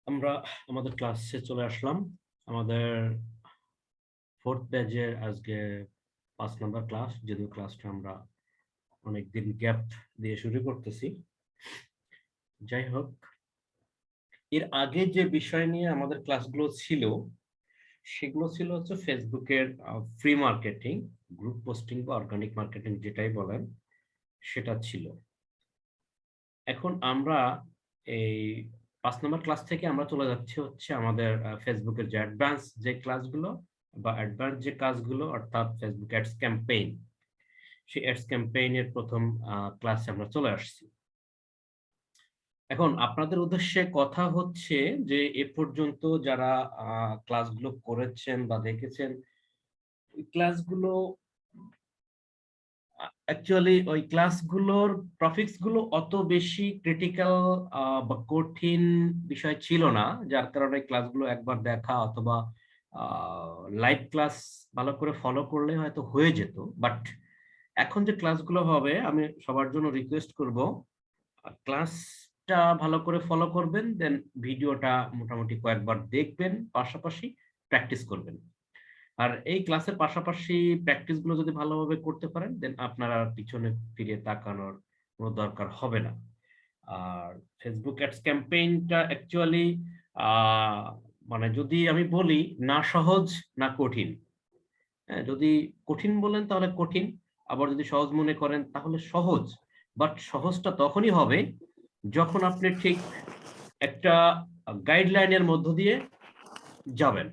আমরা আমাদের ক্লাসে চলে আসলাম। আমাদের ফোর্থ ব্যাচের আজকে 5 নম্বর ক্লাস, যদিও ক্লাসটা আমরা অনেকদিন গ্যাপ দিয়ে শুরু করতেছি। যাই হোক, এর আগে যে বিষয় নিয়ে আমাদের ক্লাসগুলো ছিল সেগুলো ছিল হচ্ছে ফেসবুকের ফ্রি মার্কেটিং, গ্রুপ পোস্টিং বা অর্গানিক মার্কেটিং যেটাই বলেন সেটা ছিল। এখন আমরা এই 5 নম্বর ক্লাস থেকে আমরা চলে যাচ্ছি হচ্ছে আমাদের ফেসবুকের যে অ্যাডভান্স যে ক্লাসগুলো বা অ্যাডভান্স যে কাজগুলো, অর্থাৎ ফেসবুক অ্যাডস ক্যাম্পেইন। সেই অ্যাডস ক্যাম্পেইনের প্রথম ক্লাসে আমরা চলে আসছি। এখন আপনাদের উদ্দেশ্যে কথা হচ্ছে যে এ পর্যন্ত যারা ক্লাসগুলো করেছেন বা দেখেছেন, ওই ক্লাসগুলো অ্যাকচুয়ালি ওই ক্লাসগুলোর টপিকস গুলো অত বেশি ক্রিটিক্যাল বা কঠিন বিষয় ছিল না, যার কারণে ক্লাসগুলো একবার দেখা অথবা লাইভ ক্লাস ভালো করে ফলো করলে হয়তো হয়ে যেত। বাট এখন যে ক্লাসগুলো হবে, আমি সবার জন্য রিকোয়েস্ট করব ক্লাসটা ভালো করে ফলো করবেন, দেন ভিডিওটা মোটামুটি কয়েকবার দেখবেন, পাশাপাশি প্র্যাকটিস করবেন। আর এই ক্লাসের পাশাপাশি প্র্যাকটিস গুলো যদি ভালোভাবে করতে পারেন, দেন আপনারা পিছনে ফিরে তাকানোর কোনো দরকার হবে না। আর ফেসবুক অ্যাডস ক্যাম্পেইনটা অ্যাকচুয়ালি মানে যদি আমি বলি, না সহজ না কঠিন। হ্যাঁ, যদি কঠিন বলেন তাহলে কঠিন, আবার যদি সহজ মনে করেন তাহলে সহজ। বাট সহজটা তখনই হবে যখন আপনি ঠিক একটা গাইডলাইনের মধ্য দিয়ে যাবেন।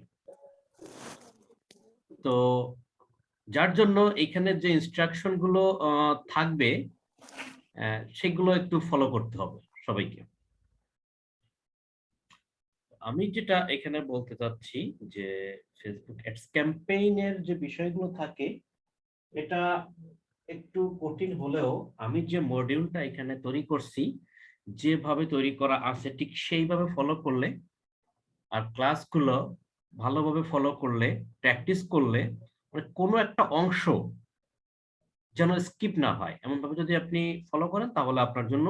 তো যার জন্য এখানে যে ইনস্ট্রাকশন গুলো থাকবে সেগুলো একটু ফলো করতে হবে সবাইকে। আমি যেটা এখানে বলতে চাচ্ছি যে ফেসবুক অ্যাডস ক্যাম্পেইনের যে বিষয়গুলো থাকে, এটা একটু কঠিন হলেও আমি যে মডিউলটা এখানে তৈরি করছি, যেভাবে তৈরি করা আছে ঠিক সেইভাবে ফলো করলে আর ক্লাসগুলো ভালোভাবে ফলো করলে, প্র্যাকটিস করলে, মানে কোনো একটা অংশ যেন স্কিপ না হয় এমন ভাবে যদি আপনি ফলো করেন, তাহলে আপনার জন্য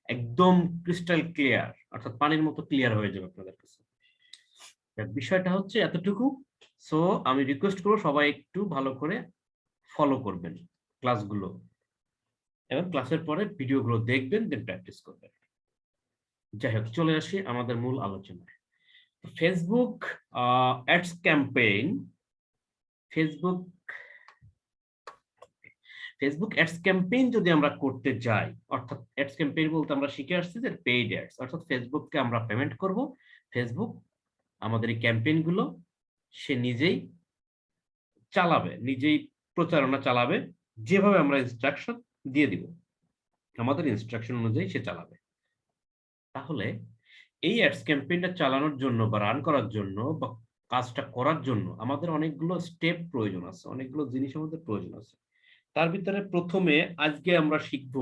একদম ক্রিস্টাল ক্লিয়ার, অর্থাৎ পানির মতো ক্লিয়ার হয়ে যাবে আপনাদের কাছে। বিষয়টা হচ্ছে এতটুকু। সো আমি রিকোয়েস্ট করবো সবাই একটু ভালো করে ফলো করবেন ক্লাসগুলো, এবং ক্লাসের পরে ভিডিওগুলো দেখবেন, দেন প্র্যাকটিস করবেন। যাই হোক, চলে আসি আমাদের মূল আলোচনায়। Facebook ads campaign, Facebook Facebook ads campaign যদি আমরা করতে যাই, অর্থাৎ অ্যাডস ক্যাম্পেইন বলতে আমরা শিখে আসছি যে পেইড অ্যাডস, অর্থাৎ ফেসবুককে আমরা পেমেন্ট করব, ফেসবুক আমাদের এই ক্যাম্পেইন গুলো সে নিজেই চালাবে, নিজেই প্রচারণা চালাবে, যেভাবে আমরা ইনস্ট্রাকশন দিয়ে দিব, আমাদের ইনস্ট্রাকশন অনুযায়ী সে চালাবে। তাহলে এই অ্যাডস ক্যাম্পেইনটা চালানোর জন্য বা রান করার জন্য বা কাজটা করার জন্য আমাদের অনেকগুলো স্টেপ প্রয়োজন আছে, অনেকগুলো জিনিস আমাদের প্রয়োজন আছে। তার ভিতরে প্রথমে আজকে আমরা শিখব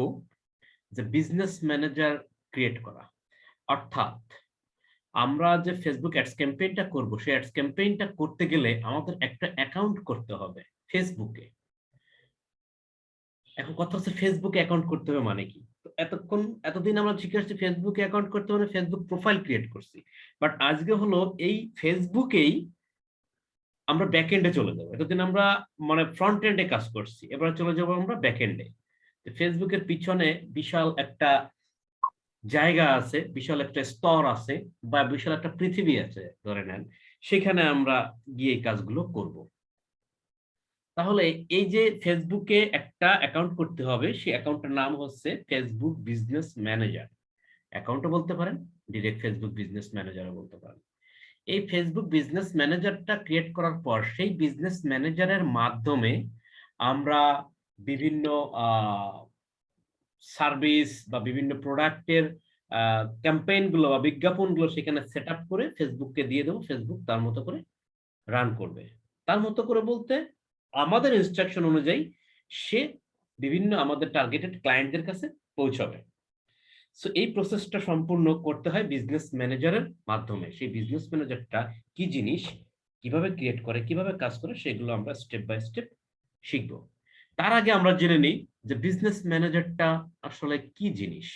যে বিজনেস ম্যানেজার ক্রিয়েট করা। অর্থাৎ আমরা যে ফেসবুক অ্যাডস ক্যাম্পেইনটা করব, সেই অ্যাডস ক্যাম্পেইনটা করতে গেলে আমাদের একটা অ্যাকাউন্ট করতে হবে ফেসবুকে। এখন কথা হচ্ছে ফেসবুকে অ্যাকাউন্ট করতে হবে মানে কি? তো এতদিন আমরা শিখে আসছি ফেসবুকে অ্যাকাউন্ট করতে মানে ফেসবুক প্রোফাইল ক্রিয়েট করছি। বাট আজকে হলো এই ফেসবুকেই আমরা ব্যাক এন্ডে চলে যাবো। এতদিন আমরা মানে ফ্রন্ট এন্ডে কাজ করছি, এবার চলে যাবো আমরা ব্যাক এন্ডে। ফেসবুকের পিছনে বিশাল একটা জায়গা আছে, বিশাল একটা স্তর আছে, বা বিশাল একটা পৃথিবী আছে ধরে নেন, সেখানে আমরা গিয়ে এই কাজগুলো করব। তাহলে এই যে ফেসবুকে একটা অ্যাকাউন্ট করতে হবে, সেই অ্যাকাউন্টের নাম হচ্ছে ফেসবুক বিজনেস ম্যানেজার। অ্যাকাউন্টও বলতে পারেন, ডিরেক্ট ফেসবুক বিজনেস ম্যানেজারও বলতে পারেন। এই ফেসবুক বিজনেস ম্যানেজারটা ক্রিয়েট করার পর সেই বিজনেস ম্যানেজারের মাধ্যমে আমরা বিভিন্ন সার্ভিস বা বিভিন্ন প্রোডাক্টের ক্যাম্পেইন গুলো বা বিজ্ঞাপন গুলো সেখানে সেট আপ করে ফেসবুককে দিয়ে দেবো, ফেসবুক তার মতো করে রান করবে। তার মতো করে বলতে আমাদের ইনস্ট্রাকশন অনুযায়ী সে বিভিন্ন আমাদের টার্গেটেড ক্লায়েন্টদের কাছে পৌঁছাবে। সো এই প্রসেসটা সম্পূর্ণ করতে হয় বিজনেস ম্যানেজারের মাধ্যমে। সেই বিজনেস ম্যানেজারটা কি জিনিস, কিভাবে ক্রিয়েট করে, কিভাবে কাজ করে, সেগুলো আমরা স্টেপ বাই স্টেপ শিখব। তার আগে আমরা জেনে নিই যে বিজনেস ম্যানেজারটা আসলে কি জিনিস।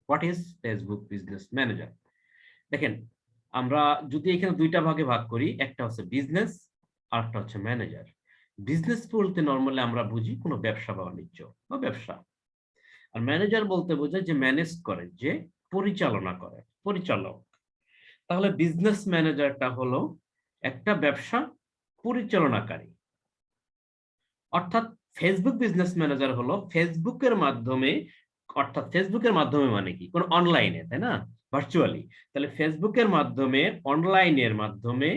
What is Facebook business manager? দেখেন, আমরা যদি এখানে দুইটা ভাগে ভাগ করি, একটা হচ্ছে বিজনেস আর একটা হচ্ছে ম্যানেজার। বিজনেস বলতে নর্মালি আমরা বুঝি কোনো ব্যবসা বা বাণিজ্য বা ব্যবসা, আর ম্যানেজার বলতে বোঝায় যে ম্যানেজ করে, যে পরিচালনা করে, পরিচালক। তাহলে বিজনেস ম্যানেজারটা হলো একটা ব্যবসা পরিচালনাকারী। অর্থাৎ ফেসবুক বিজনেস ম্যানেজার হলো ফেসবুকের মাধ্যমে, অর্থাৎ ফেসবুকের মাধ্যমে মানে কি, কোন অনলাইনে, তাই না, ভার্চুয়ালি। তাহলে ফেসবুকের মাধ্যমে, অনলাইনের মাধ্যমে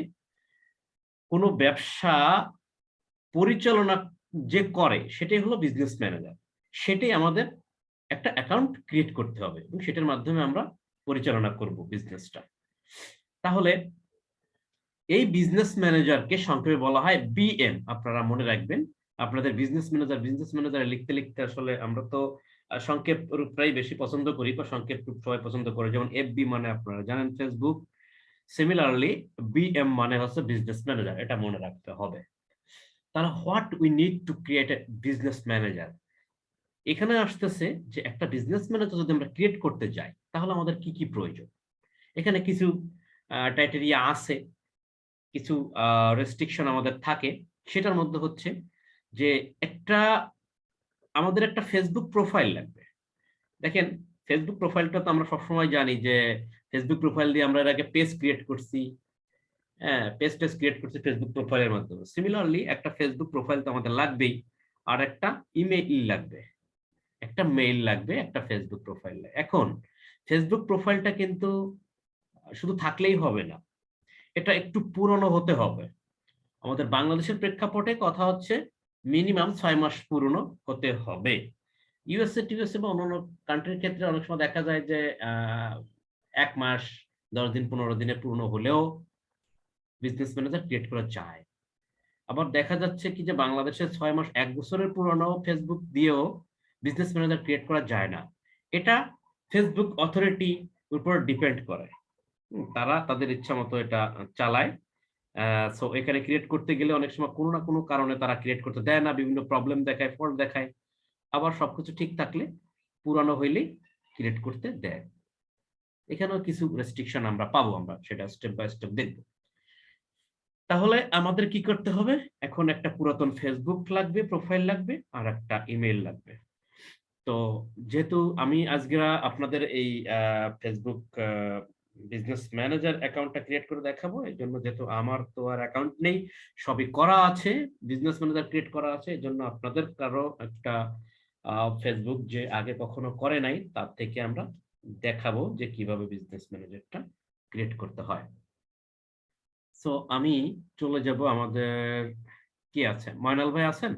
কোনো ব্যবসা পরিচালনা যে করে সেটাই হলো বিজনেস ম্যানেজার। সেটাই আমাদের একটা অ্যাকাউন্ট ক্রিয়েট করতে হবে এবং সেটার মাধ্যমে আমরা পরিচালনা করব বিজনেসটা। তাহলে এই বিজনেস ম্যানেজারকে সংক্ষেপে বলা হয় বিএম। আপনারা মনে রাখবেন, আপনাদের বিজনেস ম্যানেজার লিখতে লিখতে আসলে আমরা তো সংক্ষেপ রূপটাই বেশি পছন্দ করি, বা সংক্ষেপ রূপ সবাই পছন্দ করে, যেমন এফবি মানে আপনারা জানেন ফেসবুক, সিমিলারলি বিএম মানে হচ্ছে বিজনেস ম্যানেজার, এটা মনে রাখতে হবে। তাহলে what we need to create a business manager, এখানে আসতেছে যে একটা বিজনেস ম্যানেজার যদি আমরা ক্রিয়েট করতে যাই তাহলে আমাদের কি কি প্রয়োজন। এখানে কিছু ক্রাইটেরিয়া আছে, কিছু রেস্ট্রিকশন আমাদের থাকে। সেটার মধ্যে হচ্ছে যে একটা আমাদের একটা ফেসবুক প্রোফাইল লাগবে। দেখেন, ফেসবুক প্রোফাইলটা তো আমরা সবসময় জানি যে ফেসবুক প্রোফাইল দিয়ে আমরা এর আগে পেজ ক্রিয়েট করছি, হ্যাঁ, পেজ টেজ ক্রিয়েট করছি ফেসবুক প্রোফাইলের মাধ্যমে। সিমিলারলি একটা ফেসবুক প্রোফাইল তো আমাদের লাগবেই, আর একটা ইমেইল লাগবে, একটা মেইল লাগবে একটা ফেসবুক প্রোফাইলে। এখন ফেসবুক প্রোফাইলটা কিন্তু শুধু থাকলেই হবে না, এটা একটু পুরনো হতে হবে। আমাদের বাংলাদেশের প্রেক্ষাপটে কথা হচ্ছে মিনিমাম 6 মাস পুরনো হতে হবে। ইউএসএ টিউএসএ বা অন্যান্য কান্ট্রির ক্ষেত্রে অনেক সময় দেখা যায় যে 1 মাস, 10 দিন, 15 দিনে পুরনো হলেও বিজনেস ম্যানেজার ক্রিয়েট করা যায়। আবার দেখা যাচ্ছে কি যে বাংলাদেশের 6 মাস, 1 বছরের পুরনো ফেসবুক দিয়েও বিজনেস ম্যানেজার ক্রিয়েট করা যায় না। এটা ফেসবুক অথরিটি উপর ডিপেন্ড করে। তারা তাদের ইচ্ছা মতো এটা চালায়। সো এখানে ক্রিয়েট করতে গেলে অনেক সময় কোনো না কোনো কারণে তারা ক্রিয়েট করতে দেয় না, বিভিন্ন প্রবলেম দেখায়, ফল্ট দেখায়। আবার সবকিছু ঠিক থাকলে, পুরানো হইলেই ক্রিয়েট করতে দেয়। এখানেও কিছু রেস্ট্রিকশন আমরা পাবো, আমরা সেটা স্টেপ বাই স্টেপ দেখবো। তাহলে আমাদের কি করতে হবে, এখন একটা পুরাতন ফেসবুক লাগবে, প্রোফাইল লাগবে, আর একটা ইমেল লাগবে। তো যেহেতু আমি আজকে আপনাদের এই ফেসবুক বিজনেস ম্যানেজার অ্যাকাউন্টটা ক্রিয়েট করে দেখাবো, এই জন্য যেহেতু আমার তো আর অ্যাকাউন্ট নেই, সবই করা আছে, বিজনেস ম্যানেজার ক্রিয়েট করা আছে, এই জন্য আপনাদের কারো একটা ফেসবুক যে আগে কখনো করে নাই তার থেকে আমরা দেখাবো যে কিভাবে বিজনেস ম্যানেজারটা ক্রিয়েট করতে হয়। সো আমি চলে যাব আমাদের, কি আছে, ময়নাল ভাই আছেন?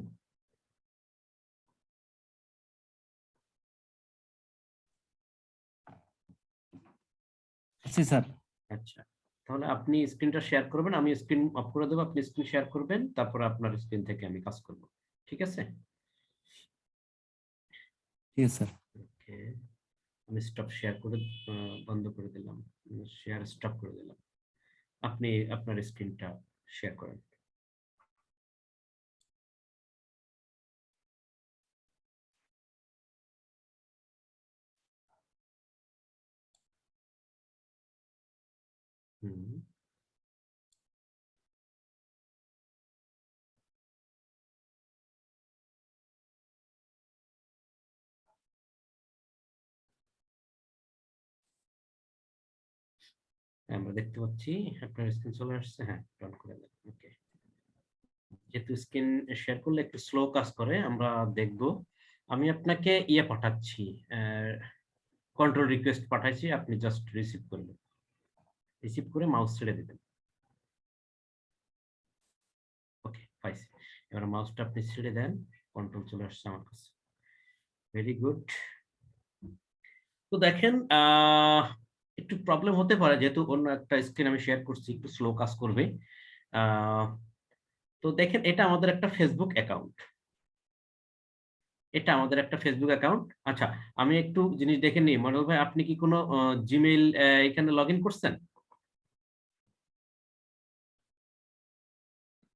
জি স্যার। আচ্ছা, তাহলে আপনি স্ক্রিনটা শেয়ার করবেন, আমি স্ক্রিন অফ করে দেবো, আপনি স্ক্রিন শেয়ার করবেন, তারপর আপনার স্ক্রিন থেকে আমি কাজ করব। ঠিক আছে? ঠিক আছে স্যার। ওকে, আমি স্টপ শেয়ার করে বন্ধ করে দিলাম, শেয়ার স্টপ করে দিলাম। আপনি আপনার স্ক্রিনটা শেয়ার করেন। হুম, আমরা দেখতে পাচ্ছি আপনার স্ক্রিন চলে আসছে, হ্যাঁ, ডান করে দেন। ওকে, যেহেতু স্ক্রিন শেয়ার করলে একটু স্লো কাজ করে, আমরা দেখব। আমি আপনাকে ইয়ে পাঠাচ্ছি, কন্ট্রোল রিকোয়েস্ট পাঠাইছি, আপনি জাস্ট রিসিভ করবেন, রিসিভ করে মাউস ছেড়ে দিবেন। ওকে, পাইছি। এবার মাউসটা আপনি ছেড়ে দেন, কন্ট্রোল চলে আসছে আমার কাছে। Very good. তো দেখেন, একটু প্রবলেম হতে পারে, যেহেতু অন্য একটা স্ক্রিন আমি শেয়ার করছি, একটু স্লো কাজ করবে। আহ, তো দেখেন, এটা আমাদের একটা ফেসবুক অ্যাকাউন্ট, এটা আমাদের একটা ফেসবুক অ্যাকাউন্ট। আচ্ছা, আমি একটু জিনিস দেখে নিই, মনোল ভাই, আপনি কি কোনো জিমেইল এখানে লগ ইন করছেন?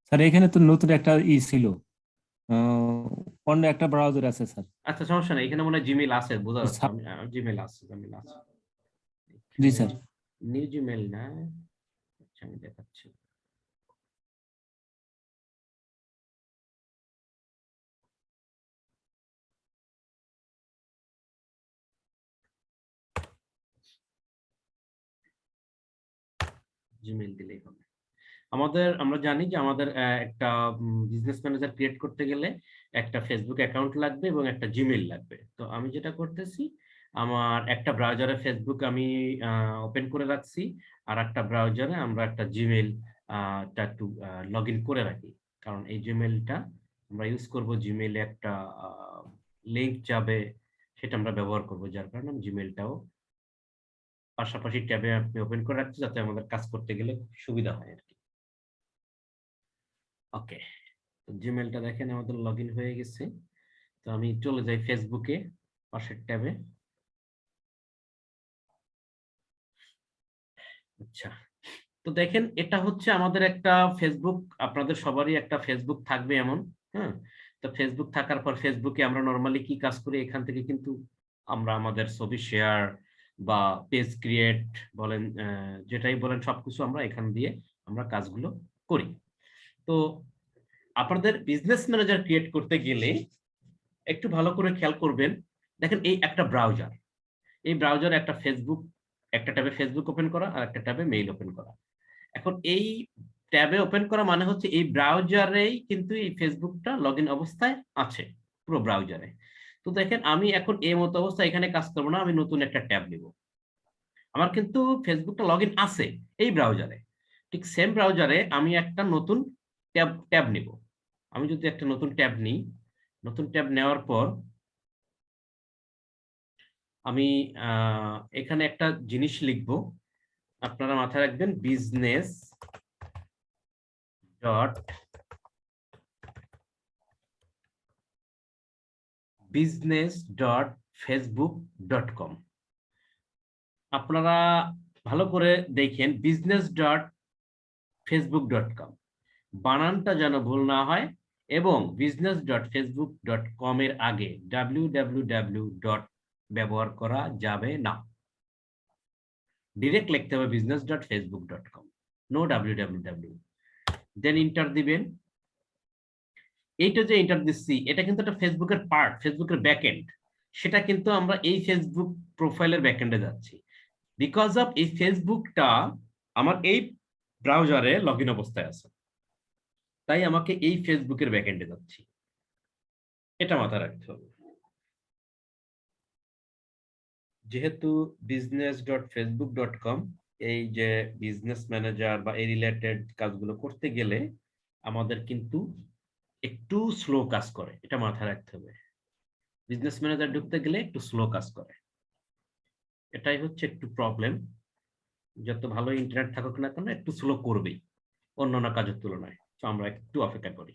স্যার এখানে তো নতুন একটা ছিল, অন্য একটা ব্রাউজার আছে স্যার। আচ্ছা, সমস্যা নেই, এখানে মনে হয় জিমেইল আছে, বোঝা তো যাচ্ছে। আমি জিমেইল আছে, জিমেইল আছে। জি স্যার। নিউ জিমেইল না, আমি দেখাচ্ছি। জিমেইল দিলেই হবে। আমরা জানি যে আমাদের একটা বিজনেস ম্যানেজার ক্রিয়েট করতে গেলে একটা ফেসবুক অ্যাকাউন্ট লাগবে এবং একটা জিমেইল লাগবে। তো আমি যেটা করতেছি, আমার একটা ব্রাউজারে ফেসবুক আমি ওপেন করে রাখছি, আর একটা ব্রাউজারে আমরা একটা জিমেইল টা একটু লগ ইন করে রাখি। কারণ এই জিমেইলটা আমরা ইউজ করব, জিমেইলে একটা লিঙ্ক যাবে, সেটা আমরা ব্যবহার করব, যার কারণে আমি জিমেইলটাও পাশাপাশি ট্যাবে আপনি ওপেন করে রাখছি, যাতে আমাদের কাজ করতে গেলে সুবিধা হয় আর কি। ওকে, জিমেলটা দেখেন আমাদের লগ ইন হয়ে গেছে। তো আমি চলে যাই ফেসবুকে, পাশের ট্যাবে। আচ্ছা, তো দেখেন এটা হচ্ছে আমাদের একটা ফেসবুক। আপনাদের সবারই একটা ফেসবুক থাকবে এমন, হ্যাঁ। তো ফেসবুক থাকার পর ফেসবুকে আমরা নর্মালি কি কাজ করি, এখান থেকে কিন্তু আমরা আমাদের ছবি শেয়ার বা পেজ ক্রিয়েট বলেন, যেটাই বলেন সবকিছু আমরা এখান দিয়ে আমরা কাজগুলো করি। তো আপনাদের বিজনেস ম্যানেজার ক্রিয়েট করতে গেলে একটু ভালো করে খেয়াল করবেন। দেখেন এই একটা ব্রাউজার, এই ব্রাউজারে একটা ফেসবুক, একটা ট্যাবে ফেসবুক ওপেন করা আর একটা ট্যাবে মেইল ওপেন করা। এখন এই ট্যাবে ওপেন করা মানে হচ্ছে এই ব্রাউজারেই কিন্তু এই ফেসবুকটা লগ ইন অবস্থায় আছে, পুরো ব্রাউজারে। তো দেখেন আমি এখন এই মতো অবস্থায় এখানে কাজ করবো না, আমি নতুন একটা ট্যাব নিব। আমার কিন্তু ফেসবুকটা লগ ইন আছে এই ব্রাউজারে, ঠিক সেম ব্রাউজারে আমি একটা নতুন ট্যাব নিব। আমি যদি একটা নতুন ট্যাব নিই, নতুন ট্যাব নেওয়ার পর আমি এখানে একটা জিনিস লিখব, আপনারা মাথায় রাখবেন, business.facebook.com। আপনারা ভালো করে দেখেন, business.facebook.com, বানানটা যেন ভুল না হয়, এবং business.facebook.com এর আগে www. ব্যবহার করা যাবে না। ডিরেক্ট লিখতে হবে business.facebook.com, নো www। দেন ইন্টার দিবেন। এইটা যে ইন্টার দিচ্ছি, এটা কিন্তু একটা ফেসবুকের পার্ট, ফেসবুকের ব্যাকএন্ড। সেটা কিন্তু আমরা এই ফেসবুক প্রোফাইলের ব্যাকএন্ডে যাচ্ছি, বিকজ অফ এই ফেসবুকটা আমার এই ব্রাউজারে লগ ইন অবস্থায় আছে, তাই আমাকে এই ফেসবুকের ব্যাকএন্ডে যাচ্ছি, এটা মাথায় রাখতে হবে। যেহেতু business.facebook.com, এই যে বিজনেস ম্যানেজার বা এই রিলেটেড কাজগুলো করতে গেলে আমাদের কিন্তু একটু স্লো কাজ করে, এটা মাথায় রাখতে হবে। বিজনেস ম্যানেজার ঢুকতে গেলে একটু স্লো কাজ করে, এটাই হচ্ছে একটু প্রবলেম। যত ভালো ইন্টারনেট থাকুক না কেন, একটু স্লো করবেই অন্যান্য কাজের তুলনায়। তো আমরা একটু অপেক্ষা করি।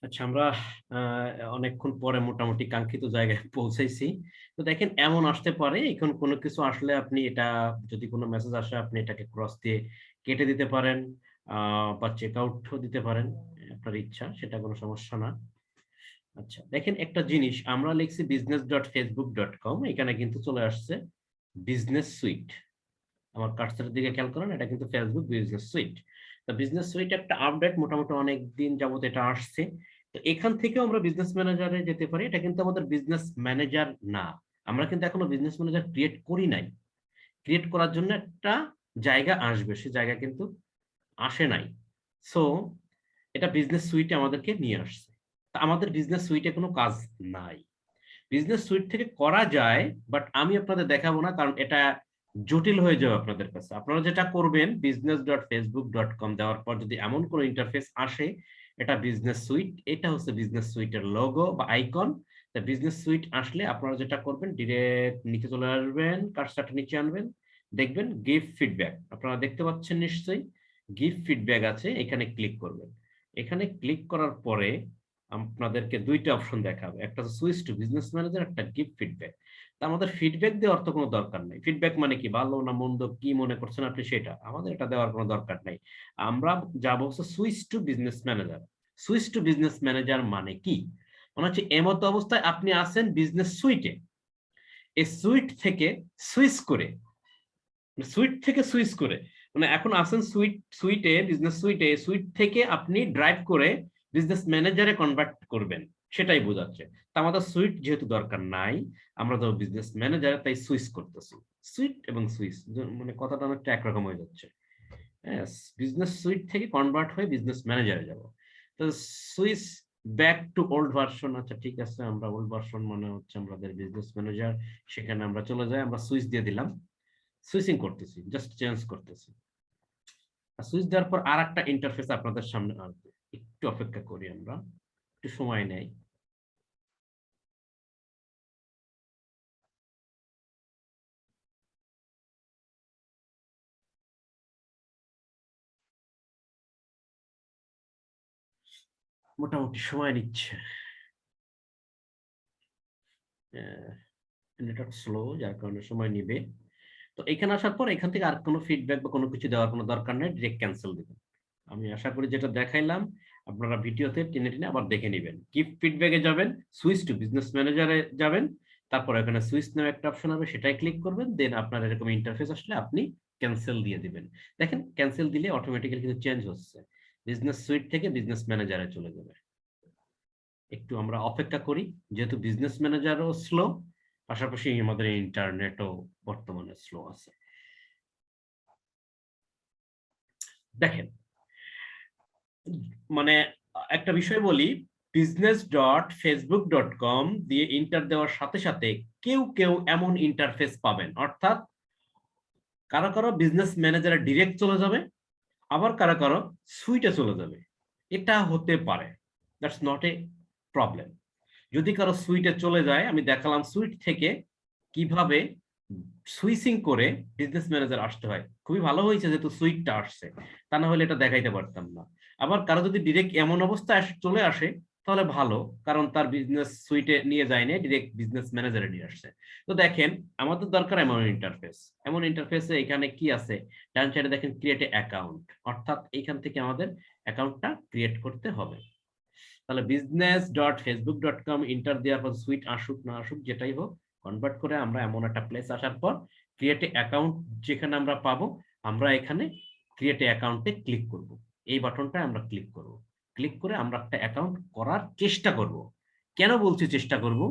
আচ্ছা, আমরা অনেকক্ষণ পরে মোটামুটি কাঙ্ক্ষিত জায়গায় পৌঁছাইছি। তো দেখেন এমন আসতে পারে, এখন কোনো কিছু আসলে আপনি এটা, যদি কোনো মেসেজ আসে আপনি এটাকে ক্রস দিয়ে কেটে দিতে পারেন, বা চেক আউটও দিতে পারেন, আপনার ইচ্ছা, সেটা কোনো সমস্যা না। আচ্ছা, দেখেন একটা জিনিস, আমরা লিখছি business.facebook.com, এখানে কিন্তু চলে আসছে বিজনেস সুইট। আমার কার্সারের দিকে খেয়াল করেন, এটা কিন্তু ফেসবুক বিজনেস সুইট। তো বিজনেস সুইট একটা আপডেট, মোটামুটি অনেক দিন যাবত এটা আসছে। তো এখান থেকেও আমরা বিজনেস ম্যানেজারে যেতে পারি। এটা কিন্তু আমাদের বিজনেস ম্যানেজার না, আমরা কিন্তু এখনো বিজনেস ম্যানেজার ক্রিয়েট করি নাই। ক্রিয়েট করার জন্য একটা জায়গা আসবে, সে জায়গা কিন্তু আসে নাই। সো এটা বিজনেস সুইটে আমাদেরকে নিয়ে আসছে। তা আমাদের বিজনেস সুইটে কোনো কাজ নাই। বিজনেস সুইট থেকে করা যায়, বাট আমি আপনাদের দেখাবো না, কারণ এটা জটিল হয়ে যাবে আপনাদের কাছে। আপনারা যেটা করবেন, business.facebook.com দেওয়ার পর যদি এমন কোনো ইন্টারফেস আসে, এটা বিজনেস সুইট, এটা হচ্ছে বিজনেস সুইটের লোগো বা আইকন। বিজনেস সুইট আসলে আপনারা যেটা করবেন, ডিরেক্ট নিচে চলে আসবেন, কার্সারটা নিচে আনবেন, দেখবেন গিভ ফিডব্যাক, আপনারা দেখতে পাচ্ছেন নিশ্চয়ই গিভ ফিডব্যাক আছে, এখানে ক্লিক করবেন। এখানে ক্লিক করার পরে আপনাদেরকে দুইটা অপশন দেখাবে, একটা সুইচ টু বিজনেস ম্যানেজার, একটা গিভ ফিডব্যাক। তা আমাদের ফিডব্যাক দেওয়ার তো কোনো দরকার নেই। ফিডব্যাক মানে কি, ভালো না মন্দ কি মনে করছেন আপনি সেটা, আমাদের এটা দেওয়ার কোনো দরকার নেই। আমরা যাবো হচ্ছে switch to business manager. Switch to business manager মানে কি, মানে হচ্ছে এমতো অবস্থায় আপনি আছেন বিজনেস সুইটে, এই সুইট থেকে সুইচ করে, সুইট থেকে সুইচ করে, মানে এখন আছেন সুইটে, বিজনেস সুইটে, সুইট থেকে আপনি ড্রাইভ করে বিজনেস ম্যানেজারে কনভার্ট করবেন, সেটাই বোঝাচ্ছে। তা আমাদের সুইট যেহেতু দরকার নাই, আমরা তো বিজনেস ম্যানেজারে তাই সুইচ করতেছি। সুইট এবং সুইচ মানে কথাটা অনেকটা একরকম হয়ে যাচ্ছে। হ্যাঁ, বিজনেস সুইট থেকে কনভার্ট হয়ে বিজনেস ম্যানেজারে যাব। তো switch back to old version, আচ্ছা ঠিক আছে, আমরা ওল্ড ভার্সন মানে হচ্ছে আমাদের বিজনেস ম্যানেজার, সেখানে আমরা চলে যাই, আমরা সুইচ দিয়ে দিলাম, সুইচিং করতেছি, জাস্ট চেঞ্জ করতেছি। সুইচ দেওয়ার পর আর একটা ইন্টারফেস আপনাদের সামনে আসবে, একটু অপেক্ষা করি, আমরা একটু সময় নেই। মোটামুটি সময় নিচ্ছে, নেটওয়ার্ক স্লো যার কারণে সময় নিবে। তো এখানে আসার পর এখান থেকে আর কোনো ফিডব্যাক বা কোনো কিছু দেওয়ার কোনো দরকার নেই, ডিরেক্ট ক্যান্সেল দিবেন। আমি আশা করি যেটা দেখাইলাম আপনারা ভিডিওতে টেনে টেনে আবার দেখে নেবেন। গিফট ফিডব্যাকে যাবেন, সুইচ টু বিজনেস ম্যানেজারে যাবেন, তারপর এখানে সুইচ নামে একটা অপশন হবে, সেটাই ক্লিক করবেন, দেন আপনার এরকম ইন্টারফেস আসলে আপনি ক্যান্সেল দিয়ে দিবেন। দেখেন ক্যান্সেল দিলে অটোমেটিক্যালি কিন্তু চেঞ্জ হচ্ছে, বিজনেস সুইট থেকে বিজনেস ম্যানেজারে চলে যাবে। একটু আমরা অপেক্ষা করি, যেহেতু বিজনেস ম্যানেজারও স্লো, পাশাপাশি আমাদের ইন্টারনেটও বর্তমানে স্লো আছে। দেখেন, মানে একটা বিষয় বলি, business.facebook.com দিয়ে ইন্টার দেওয়ার সাথে সাথে কেউ কেউ এমন ইন্টারফেস পাবেন, অর্থাৎ কারো কারো বিজনেস ম্যানেজারে ডিরেক্ট চলে যাবে, আবার কারো কারো সুইটে চলে যাবে। এটা হতে পারে, দ্যাটস নট এ প্রবলেম। যদি কারো সুইটে চলে যায়, আমি দেখালাম সুইট থেকে কিভাবে সুইচিং করে বিজনেস ম্যানেজার আসতে হয়, খুবই ভালো হয়েছে যেহেতু সুইটটা আসছে, তা না হলে এটা দেখাইতে পারতাম না। আবার কারো যদি ডিরেক্ট এমন অবস্থায় চলে আসে তাহলে ভালো, কারণ তার বিজনেস সুইটে নিয়ে যায়নি, ডিরেক্ট বিজনেস ম্যানেজারে নিয়ে আসছে। তো দেখেন, আমাদের দরকার এমন ইন্টারফেস। এমন ইন্টারফেসে এখানে কি আছে, ডান সাইডে দেখেন ক্রিয়েট এ অ্যাকাউন্ট, অর্থাৎ এখান থেকে আমাদের অ্যাকাউন্টটা ক্রিয়েট করতে হবে। তাহলে business.facebook.com ইন্টার দেওয়ার পর সুইট আসুক না আসুক যেটাই হোক, কনভার্ট করে আমরা এমন একটা প্লেস আসার পর ক্রিয়েট এ অ্যাকাউন্ট যেখানে আমরা পাবো, আমরা এখানে ক্রিয়েট এ অ্যাকাউন্টে ক্লিক করব। এই বাটনটা আমরা ক্লিক করব, ক্লিক করে আমরা একটা অ্যাকাউন্ট করার চেষ্টা করব। কেন বলছি চেষ্টা করব,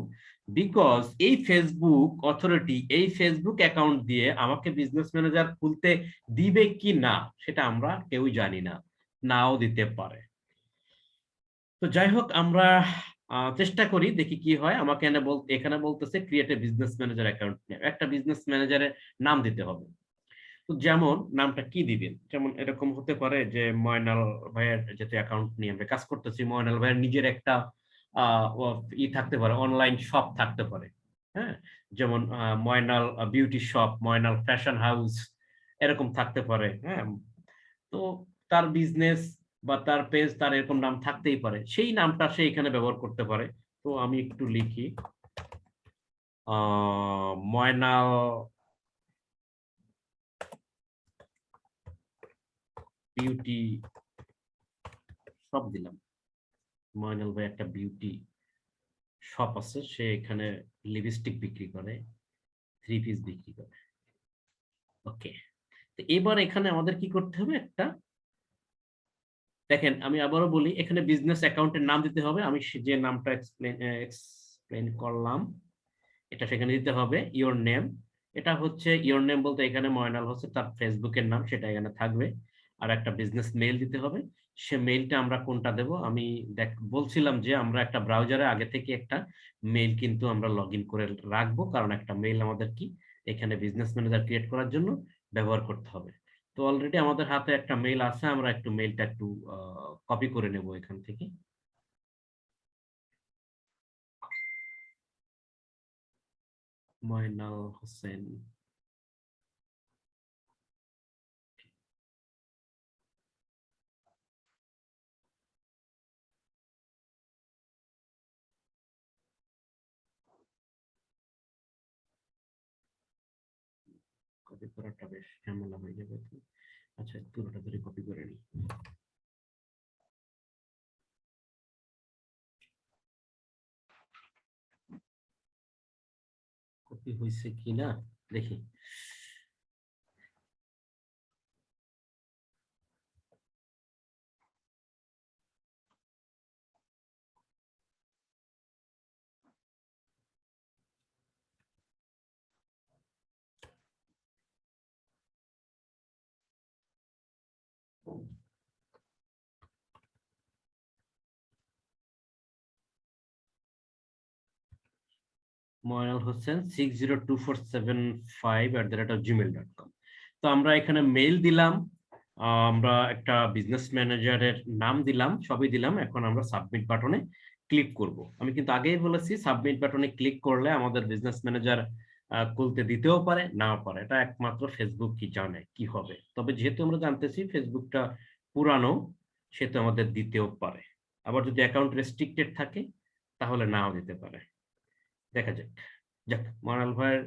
বিকজ এই ফেসবুক অথরিটি এই ফেসবুক অ্যাকাউন্ট দিয়ে আমাকে বিজনেস ম্যানেজার খুলতে দিবে কি না সেটা আমরা কেউই জানি না, নাও দিতে পারে। তো যাই হোক, আমরা চেষ্টা করি, দেখি কি হয়। আমাকে এখানে বলতেছে create a business manager account, একটা বিজনেস ম্যানেজারের নাম দিতে হবে। তো যেমন নামটা কি দিবেন, যেমন এরকম হতে পারে যে ময়নাল ভাইয়ের, যেহেতু অ্যাকাউন্ট নিয়ে আমরা কাজ করতেছি, ময়নাল ভাইয়ের নিজের একটা থাকতে পারে, অনলাইন শপ থাকতে পারে। হ্যাঁ, যেমন Moynal beauty shop, Moynal fashion house, এরকম থাকতে পারে। হ্যাঁ, তো তার বিজনেস বা তার পেজ, তার এরকম নাম থাকতেই পারে, সেই নামটা সে এখানে ব্যবহার করতে পারে। তো আমি একটু লিখি ময়নাল বিউটি শপ দিলাম। ময়নাল ভাই একটা বিউটি শপ আছে, সে এখানে লিপস্টিক বিক্রি করে, থ্রি পিস বিক্রি করে। ওকে, তো এবার এখানে আমাদের কি করতে হবে, একটা দেখেন আমি আবারও বলি, এখানে বিজনেস অ্যাকাউন্টের নাম দিতে হবে। আমি যে নামটা এক্সপ্লেন করলাম এটা সেখানে দিতে হবে, ইওর নেম। এটা হচ্ছে ইওর নেম বলতে এখানে ময়নাল হচ্ছে তার ফেসবুকের নাম, সেটা এখানে থাকবে। আর একটা বিজনেস মেইল দিতে হবে। সে মেইলটা আমরা কোনটা দেব, আমি বলছিলাম যে আমরা একটা ব্রাউজারে আগে থেকে একটা মেইল কিন্তু আমরা লগ ইন করে রাখবো, কারণ একটা মেইল আমাদের কি এখানে বিজনেস ম্যানেজার ক্রিয়েট করার জন্য ব্যবহার করতে হবে। তো অলরেডি আমাদের হাতে একটা মেইল আছে, আমরা একটু মেইলটা একটু কপি করে নেব এখান থেকে। ময়নাল হোসেন, কপি করাটা বেশ ঝামেলা হয়ে যাবে তো। আচ্ছা, পুরোটা ধরে কপি করে নিই। কপি হয়েছে কিনা দেখি। ময়নাল হোসেন 602475@gmail.com। তো আমরা এখানে মেইল দিলাম, আমরা একটা বিজনেস ম্যানেজারের নাম দিলাম, সবই দিলাম। এখন আমরা সাবমিট বাটনে ক্লিক করব। আমি কিন্তু আগেই বলেছি সাবমিট বাটনে ক্লিক করলে আমাদের বিজনেস ম্যানেজার খুলতে দিতেও পারে, নাও পারে। এটা একমাত্র ফেসবুক কি জানে কি হবে। তবে যেহেতু আমরা জানতেছি ফেসবুকটা পুরানো, সেহেতু আমাদের দিতেও পারে। আবার যদি অ্যাকাউন্ট রেস্ট্রিক্টেড থাকে তাহলে নাও দিতে পারে। দেখা যাক। যাক, মনাল ভাইয়ের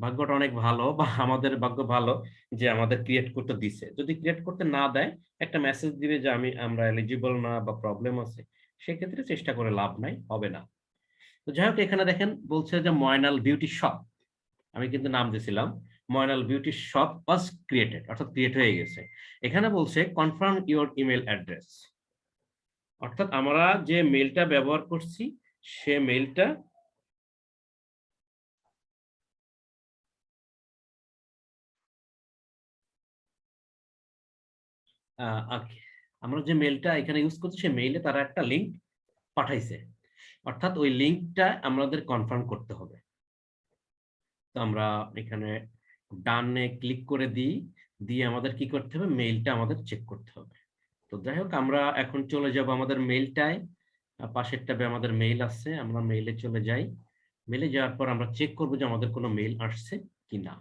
ভাগ্যটা অনেক ভালো, বা আমাদের ভাগ্য ভালো যে আমাদের ক্রিয়েট করতে দিছে। যদি ক্রিয়েট করতে না দেয়, একটা মেসেজ দিবে যে আমরা এলিজিবল না বা প্রবলেম আছে, সেক্ষেত্রে চেষ্টা করে লাভ নাই, হবে না। তো যাই হোক, এখানে দেখেন বলছে যে ময়নাল বিউটি শপ, আমি কিন্তু নাম দিয়েছিলাম Moynal beauty shop was created, অর্থাৎ ক্রিয়েট হয়ে গেছে। এখানে বলছে কনফার্ম ইওর ইমেল অ্যাড্রেস, অর্থাৎ আমরা যে মেলটা ব্যবহার করছি সে মেলটা okay, আমরা যে মেলটা এখানে ইউজ করছি সেই মেইলে তারা একটা লিংক পাঠাইছে, অর্থাৎ ওই লিংকটা আমাদের কনফার্ম করতে হবে। তো আমরা এখানে ডানে ক্লিক করে দিই, দিয়ে আমাদের কি করতে হবে, মেইলটা আমাদের চেক করতে হবে। তো যাই হোক, আমরা এখন চলে যাব আমাদের মেইলটায়। পাশের ট্যাবে আমাদের মেইল আছে, আমরা মেইলে চলে যাই। মেইলে যাওয়ার পর আমরা চেক করবো যে আমাদের কোনো মেইল আসছে কিনা।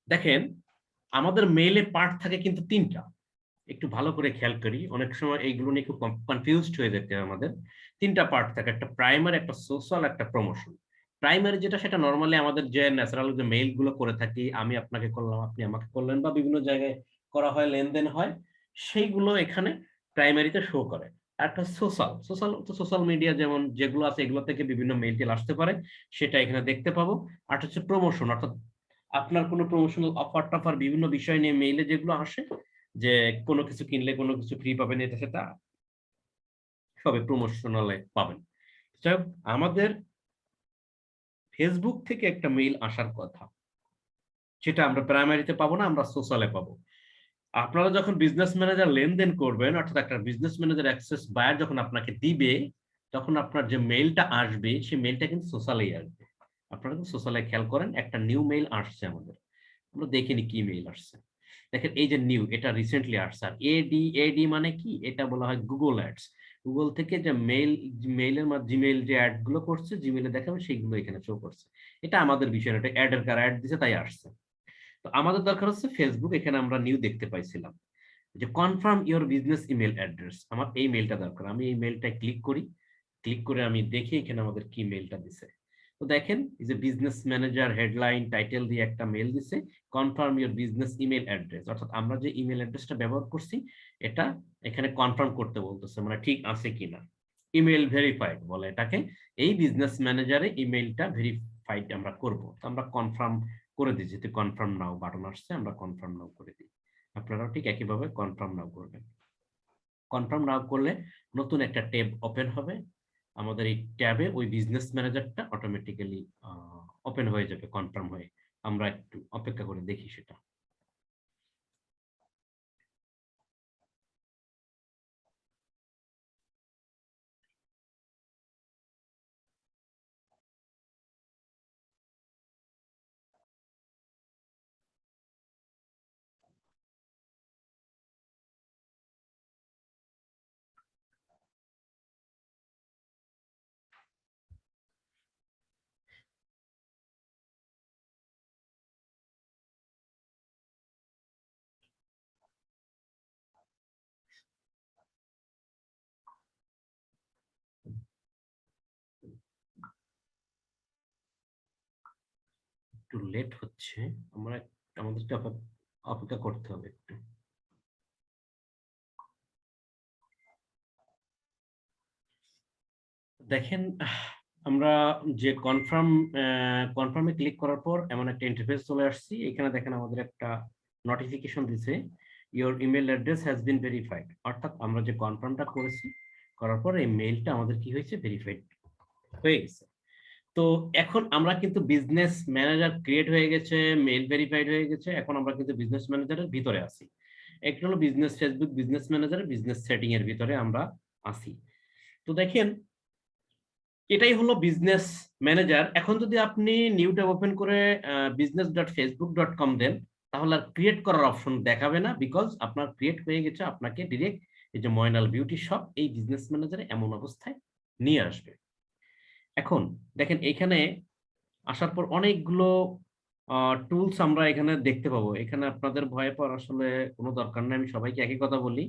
দেখেন, আমাদের মেইলে পার্ট থাকে কিন্তু তিনটা। একটু ভালো করে খেয়াল করি, অনেক সময় এইগুলো নিয়ে খুব কনফিউজড হয়ে যেতে হয় আমাদের। তিনটা পার্ট থাকে, একটা প্রাইমারি, একটা সোশ্যাল, একটা প্রমোশন। প্রাইমারি যেটা, সেটা নর্মালি আমাদের যে ন্যাচারাল যে মেইল গুলো করে থাকি, আমি আপনাকে করলাম, আপনি আমাকে করলেন, বা বিভিন্ন জায়গায় করা হয়, লেনদেন হয়, সেইগুলো এখানে প্রাইমারিতে শো করে। আর একটা সোশ্যাল, সোশ্যাল তো সোশ্যাল মিডিয়া যেমন যেগুলো আছে এগুলো থেকে বিভিন্ন মেইল টেল আসতে পারে, সেটা এখানে দেখতে পাবো। আর হচ্ছে প্রমোশন, অর্থাৎ আপনার কোনো প্রমোশনাল অফার টফার বিভিন্ন বিষয় নিয়ে মেইলে যেগুলো আসে, যে কোনো কিছু কিনলে কোনো কিছু ফ্রি পাবেন, এটা সেটা সবে প্রমোশনালে পাবেন। যাই হোক, আমাদের ফেসবুক থেকে একটা মেইল আসার কথা, সেটা আমরা প্রাইমারিতে পাবো না, আমরা সোশ্যালে পাবো। আপনারা যখন বিজনেস ম্যানেজার লেনদেন করবেন, অর্থাৎ একটা বিজনেস ম্যানেজার অ্যাক্সেস বায়ার যখন আপনাকে দিবে, তখন আপনার যে মেইলটা আসবে সেই মেইলটা কিন্তু সোশ্যালেই আসবে। আপনারা কিন্তু সোশ্যালে খেয়াল করেন, একটা নিউ মেইল আসছে আমাদের, আমরা দেখিনি কি মেইল আসছে। দেখেন এই যে নিউ, এটা রিসেন্টলি আসছে। আর এডি, এডি মানে কি, এটা বলা হয় গুগল অ্যাডস। গুগল থেকে যে মেইলের মাধ্যমে জিমেইল যে অ্যাড গুলো করছে, জিমেইলে দেখাবে সেইগুলো এখানে শো করছে। এটা আমাদের বিষয় না, এটা অ্যাডের কার অ্যাড দিছে তাই আসছে। তো আমাদের দরকার হচ্ছে ফেসবুক, এখানে আমরা নিউ দেখতে পাইছিলাম যে confirm your business email address, আমার এই মেইলটা দরকার। আমি এই মেইলটা ক্লিক করি, ক্লিক করে আমি দেখি এখানে আমাদের কি মেইলটা দিছে। তো দেখেন, এই যে বিজনেস ম্যানেজার হেডলাইন টাইটেল দিয়ে একটা মেইল দিছে, confirm your business email address, অর্থাৎ আমরা যে ইমেল অ্যাড্রেসটা ব্যবহার করছি এটা এখানে কনফার্ম করতে বলতেছে, মানে ঠিক আছে কিনা। ইমেল ভেরিফাইড বলে এটাকে। এই বিজনেস ম্যানেজারে ইমেলটা ভেরিফাইড আমরা করব, তো আমরা কনফার্ম করে দিই। যেহেতু কনফার্ম নাও বাটন আসছে, আমরা কনফার্ম নাও করে দিই। আপনারাও ঠিক একইভাবে কনফার্ম নাও করবেন। কনফার্ম নাও করলে নতুন একটা ট্যাব ওপেন হবে। আমাদের এই ট্যাবে ওই বিজনেস ম্যানেজারটা অটোমেটিক্যালি ওপেন হয়ে যাবে কনফার্ম হয়ে। আমরা একটু অপেক্ষা করে দেখি সেটা। একটু লেট হচ্ছে, আমাদেরকে অপেক্ষা করতে হবে একটু। দেখেন, আমরা যে কনফার্মে ক্লিক করার পর এমন একটা ইন্টারফেস চলে আসছি। এখানে দেখেন আমাদের একটা নোটিফিকেশন দিছে, your email address has been verified. অর্থাৎ আমরা যে কনফার্মটা করেছি, করার পর এই মেইলটা আমাদের কি হয়েছে, ভেরিফাইড হয়ে গেছে। তো এখন আমরা কিন্তু বিজনেস ম্যানেজার ক্রিয়েট হয়ে গেছে, মেইল ভেরিফাইড হয়ে গেছে, এখন আমরা কিন্তু বিজনেস ম্যানেজারের ভিতরে আছি। একটা হলো বিজনেস ফেসবুক বিজনেস ম্যানেজারের বিজনেস সেটিং এর ভিতরে আমরা আছি। তো দেখেন, এটাই হলো বিজনেস ম্যানেজার। এখন যদি আপনি নিউ ট্যাব ওপেন করে business.facebook.com দেন, তাহলে আর ক্রিয়েট করার অপশন দেখাবে না, বিকজ আপনার ক্রিয়েট হয়ে গেছে। আপনাকে ডিরেক্ট এই যে ময়নাল বিউটি শপ এই বিজনেস ম্যানেজারে এমন অবস্থায় নিয়ে আসবে। এখন দেখেন, এখানে আসার পর অনেকগুলো টুলস আমরা এখানে দেখতে পাবো। এখানে আপনাদের ভয় পাওয়ার আসলে কোনো দরকার নেই, আমি সবাইকে একই কথা বলি,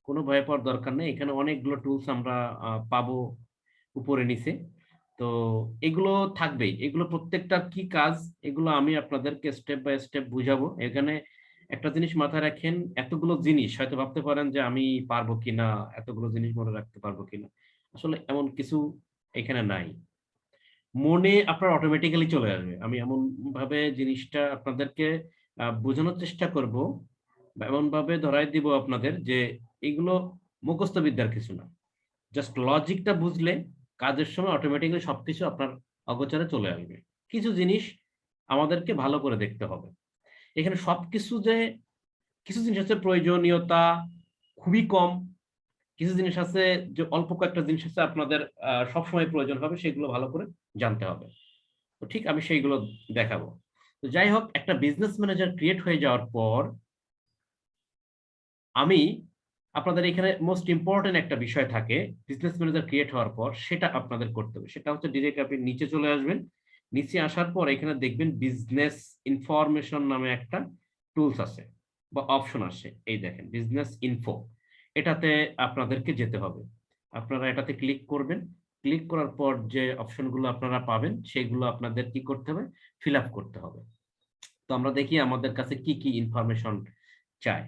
কোনো ভয় পাওয়ার দরকার নেই। এখানে অনেকগুলো টুলস আমরা পাবো উপরে নিচে। তো এগুলো থাকবেই, এগুলো প্রত্যেকটা কি কাজ, এগুলো আমি আপনাদেরকে স্টেপ বাই স্টেপ বুঝাবো। এখানে একটা জিনিস মাথায় রাখেন, এতগুলো জিনিস হয়তো ভাবতে পারেন যে আমি পারবো কিনা, এতগুলো জিনিস মনে রাখতে পারবো কিনা। আসলে এমন কিছু এখানে নাই, মনে আপনার অটোমেটিক্যালি চলে আসবে। আমি এমন ভাবে জিনিসটা আপনাদেরকে বোঝানোর চেষ্টা করব, বা এমন ভাবে ধরাই দিব আপনাদের যে এগুলো মুখস্থ বিদ্যার কিছু না। জাস্ট লজিকটা বুঝলে কাজের সময় অটোমেটিক্যালি সবকিছু আপনার অগোচরে চলে আসবে। কিছু জিনিস আমাদেরকে ভালো করে দেখতে হবে। এখানে সবকিছু যে, কিছু জিনিস আছে প্রয়োজনীয়তা খুবই কম, কিছু জিনিস আছে যে অল্প কয়েকটা জিনিস আছে আপনাদের সবসময় প্রয়োজন হবে, সেগুলো ভালো করে জানতে হবে। তো ঠিক আমি সেইগুলো দেখাবো। তো যাই হোক, একটা বিজনেস ম্যানেজার ক্রিয়েট হয়ে যাওয়ার পর আমি আপনাদের এখানে মোস্ট ইম্পর্টেন্ট একটা বিষয় থাকে বিজনেস ম্যানেজার ক্রিয়েট হওয়ার পর, সেটা আপনাদের করতে হবে। সেটা হচ্ছে ডিরেক্ট আপনি নিচে চলে আসবেন। নিচে আসার পর এখানে দেখবেন বিজনেস ইনফরমেশন নামে একটা টুলস আছে বা অপশন আসে। এই দেখেন বিজনেস ইনফো, এটাতে আপনাদেরকে যেতে হবে। আপনারা এটাতে ক্লিক করবেন। ক্লিক করার পর যে অপশনগুলো আপনারা পাবেন, সেগুলো আপনাদের কি করতে হবে, ফিল আপ করতে হবে। তো আমরা দেখি আমাদের কাছে কি কি ইনফরমেশন চায়।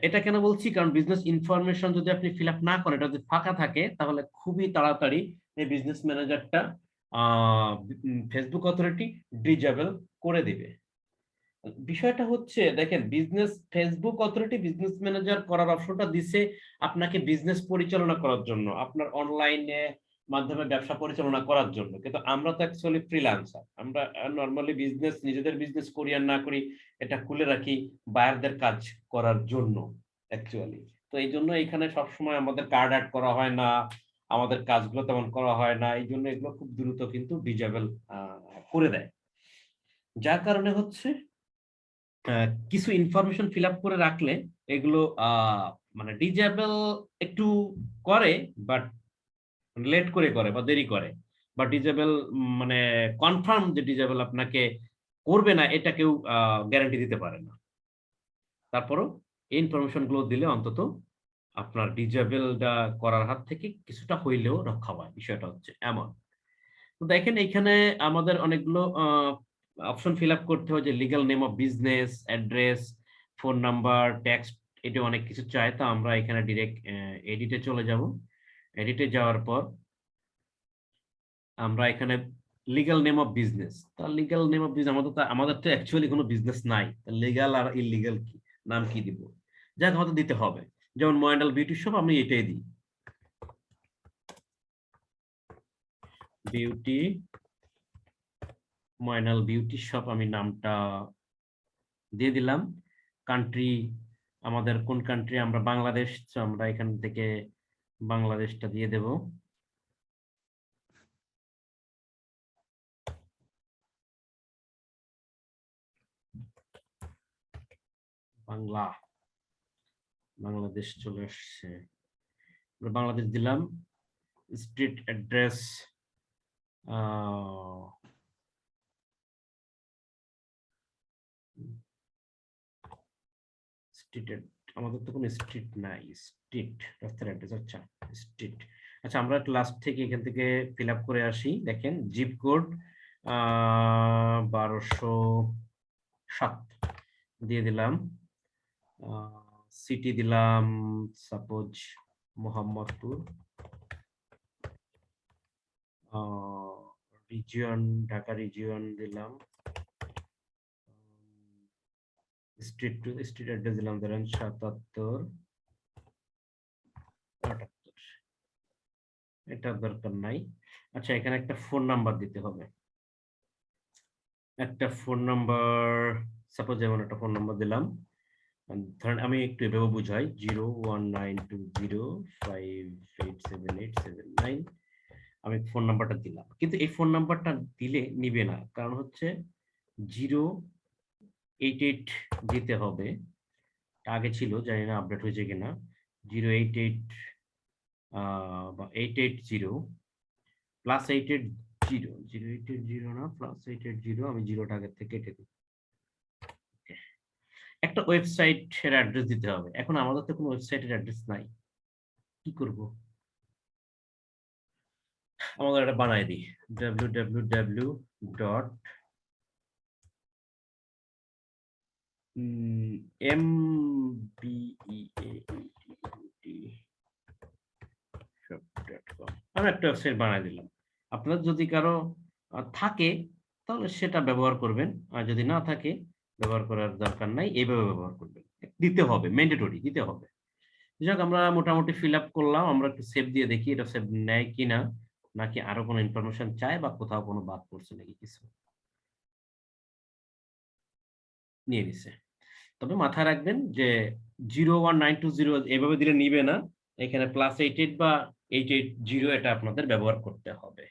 এটা কেন বলছি, কারণ বিজনেস ইনফরমেশন যদি আপনি ফিল আপ না করেন, এটা যদি ফাঁকা থাকে, তাহলে খুবই তাড়াতাড়ি এই বিজনেস ম্যানেজারটা ফেসবুক অথরিটি ডিজেবল করে দিবে। বিষয়টা হচ্ছে দেখেন, ফেসবুক অথরিটি বিজনেস ম্যানেজার করার অপশনটা দিছে আপনাকে বিজনেস পরিচালনা করার জন্য, আপনার অনলাইনে মাধ্যমে ব্যবসা পরিচালনা করার জন্য। কিন্তু আমরা তো অ্যাকচুয়ালি ফ্রিল্যান্সার, আমরা নরমালি বিজনেস, নিজেদের বিজনেস করি আর না করি, এটা খুলে রাখি বায়ারদের কাজ করার জন্য অ্যাকচুয়ালি। তো এই জন্য এখানে সবসময় আমাদের কার্ড অ্যাড করা হয় না, আমাদের কাজগুলো তেমন করা হয় না, এই জন্য এগুলো খুব দ্রুত কিন্তু ডিজেবল করে দেয়। যার কারণে হচ্ছে কিছু ইনফরমেশন ফিল আপ করে রাখলে এগুলো মানে ডিজেবল একটু করে, বাট লেট করে করে বা দেরি করে, বা ডিজেবল মানে কনফার্ম যে ডিজেবল আপনাকে করবে না, এটা কেউ গ্যারান্টি দিতে পারে না। তারপরও এই ইনফরমেশন গুলো দিলে অন্তত আপনার ডিজেবলটা করার হাত থেকে কিছুটা হইলেও রক্ষা পায়। বিষয়টা হচ্ছে এমন। তো দেখেন, এখানে আমাদের অনেকগুলো অপশন ফিল আপ করতে হয়, যে legal name of business, address, phone number, tax, এটা অনেক কিছু চাই। তো আমরা এখানে ডিরেক্ট এডিটে চলে যাব। এডিটে যাওয়ার পর আমরা এখানে লিগ্যাল নেম অফ বিজনেস, তা লিগ্যাল নেম অফ বিজনেস আমাদের তো অ্যাকচুয়ালি কোনো বিজনেস নাই, লিগ্যাল আর ইলিগ্যাল কি নাম কি দিব, যাক আমাদের দিতে হবে। যেমন ময়নাল বিউটি শপ, আমি এটাই দিই, বিউটি ময়নাল বিউটি শপ আমি নামটা দিয়ে দিলাম। কান্ট্রি আমাদের কোন কান্ট্রি, আমরা বাংলাদেশ, তো আমরা এখান থেকে বাংলাদেশটা দিয়ে দেব। বাংলাদেশ চলে আসছে, বাংলাদেশ দিলাম। স্ট্রিট অ্যাড্রেস স্ট্রিট, আমাদের তো কোনো স্ট্রিট নাই, স্ট্রিট রাস্তার অ্যাড্রেস, আচ্ছা স্ট্রিট। আচ্ছা আমরা লাস্ট থেকে এখান থেকে ফিল আপ করে আসি। দেখেন জিপ কোড 1207 দিয়ে দিলাম। সিটি দিলাম suppose Mohammadpur, region Dhaka region দিলাম, স্ট্রিট টু স্ট্রিট অ্যাড্রেস দিলাম ধরেন 77 78, এটা দরকার নাই। আচ্ছা এখানে একটা ফোন নাম্বার দিতে হবে, একটা ফোন নাম্বার সাপোজ যেমন একটা ফোন নাম্বার দিলাম, ধরেন আমি একটু এভাবে বুঝাই 01920587879। আমি ফোন নাম্বারটা দিলাম, কিন্তু এই ফোন নাম্বারটা দিলে নিবে না, কারণ হচ্ছে 088 দিতে হবে। আগে ছিল, জানি না আপডেট হয়েছে কিনা, 088 বা 880 প্লাস 880, 0880 না প্লাস 880, আমি জিরোটা আগের থেকে কেটে দিই। একটা ওয়েবসাইটের অ্যাড্রেস দিতে হবে। এখন আমাদের তো কোনো ওয়েবসাইটের অ্যাড্রেস নাই, কি করব? আমাদের এটা বানাই দিই, www.mbeaut.com আমি একটা ওয়েবসাইট বানাই দিলাম। আপনার যদি কারো থাকে তাহলে সেটা ব্যবহার করবেন, আর যদি না থাকে ব্যবহার করার দরকার নাই, এইভাবে ব্যবহার করবেন। দিতে হবে, ম্যান্ডেটরি দিতে হবে। যাক আমরা মোটামুটি ফিল আপ করলাম, আমরা একটু সেভ দিয়ে দেখি এটা সেভ নেয় কিনা, নাকি আরো কোনো ইনফরমেশন চায় বা কোথাও কোনো বাদ পড়ছে নাকি কিছু। নিয়ে নিছে, তবে মাথায় রাখবেন যে 01920 এভাবে দিলে নিবে না, এখানে +88 বা 880 এটা আপনাদের ব্যবহার করতে হবে।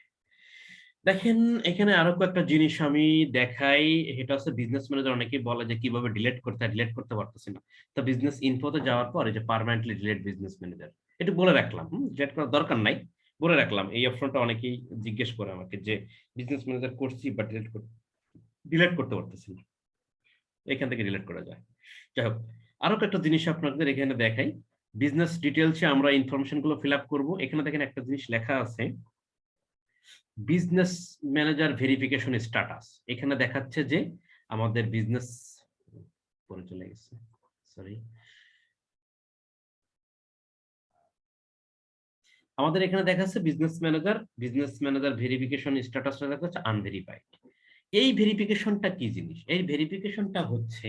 দেখেন এখানে আরো কয়েকটা জিনিস আমি দেখাই, এটা হচ্ছে বিজনেস ম্যানেজার অনেকেই বলে যে কিভাবে ডিলিট করতে হয়, ডিলিট করতে পারতেছি না। তো বিজনেস ইনফোতে যাওয়ার পর এই যে পার্মানেন্টলি ডিলিট বিজনেস ম্যানেজার, এটা বলে রাখলাম, ডিলিট করার দরকার নাই, বলে রাখলাম। এই অপশনটা অনেকেই জিজ্ঞেস করে আমাকে যে বিজনেস ম্যানেজার করছি বাট ডিলিট করতে পারতেছি না, এখান থেকে ডিলিট করা যায়। যাই হোক, আরো কয়েকটা জিনিস আপনাদের এখানে দেখাই। বিজনেস ডিটেলসে আমরা ইনফরমেশন গুলো ফিল আপ করবো। এখানে দেখেন একটা জিনিস লেখা আছে, বিজনেস ম্যানেজার ভেরিফিকেশন স্ট্যাটাস। এখানে দেখাচ্ছে যে আমাদের বিজনেস পরে চলে গেছে, সরি, আমাদের এখানে দেখাচ্ছে বিজনেস ম্যানেজার ভেরিফিকেশন স্ট্যাটাসটা দেখাচ্ছে আনভেরিফাইড। এই ভেরিফিকেশনটা কি জিনিস? এই ভেরিফিকেশনটা হচ্ছে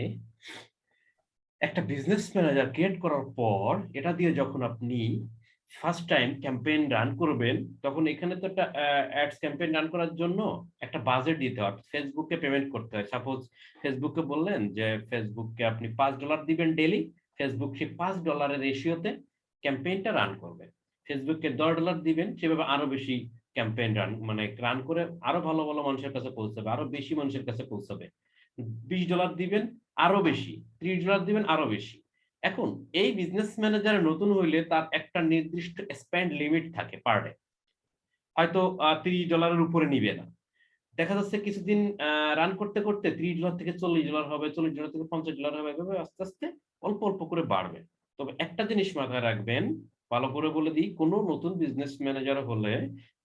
একটা বিজনেস ম্যানেজার ক্রিয়েট করার পর এটা দিয়ে যখন আপনি ফার্স্ট টাইম ক্যাম্পেইন রান করবেন, তখন এখানে তো একটা অ্যাডস ক্যাম্পেইন রান করার জন্য একটা বাজেট দিতে হয়, ফেসবুককে পেমেন্ট করতে হয়। সাপোজ ফেসবুককে বললেন যে ফেসবুককে আপনি $5 দিবেন ডেইলি, ফেসবুক সেই $5 রেশিওতে ক্যাম্পেইনটা রান করবে। ফেসবুককে $10 দিবেন, সেভাবে আরো বেশি ক্যাম্পেইন রান করে আরো ভালো ভালো মানুষের কাছে পৌঁছাবে, আরো বেশি মানুষের কাছে পৌঁছাবে। $20 দিবেন আরো বেশি, $30 দিবেন আরো বেশি। এখন এই বিজনেস ম্যানেজার নতুন হইলে তার একটা নির্দিষ্ট স্পেন্ড লিমিট থাকে পার ডে, হয়তো $30 উপরে নিবে না। দেখা যাচ্ছে কিছুদিন রান করতে করতে $30 থেকে $40 হবে, $40 থেকে $50 হবে, এভাবে আস্তে আস্তে অল্প অল্প করে বাড়বে। তবে একটা জিনিস মাথায় রাখবেন, ভালো করে বলে দিই, কোনো নতুন বিজনেস ম্যানেজার হলে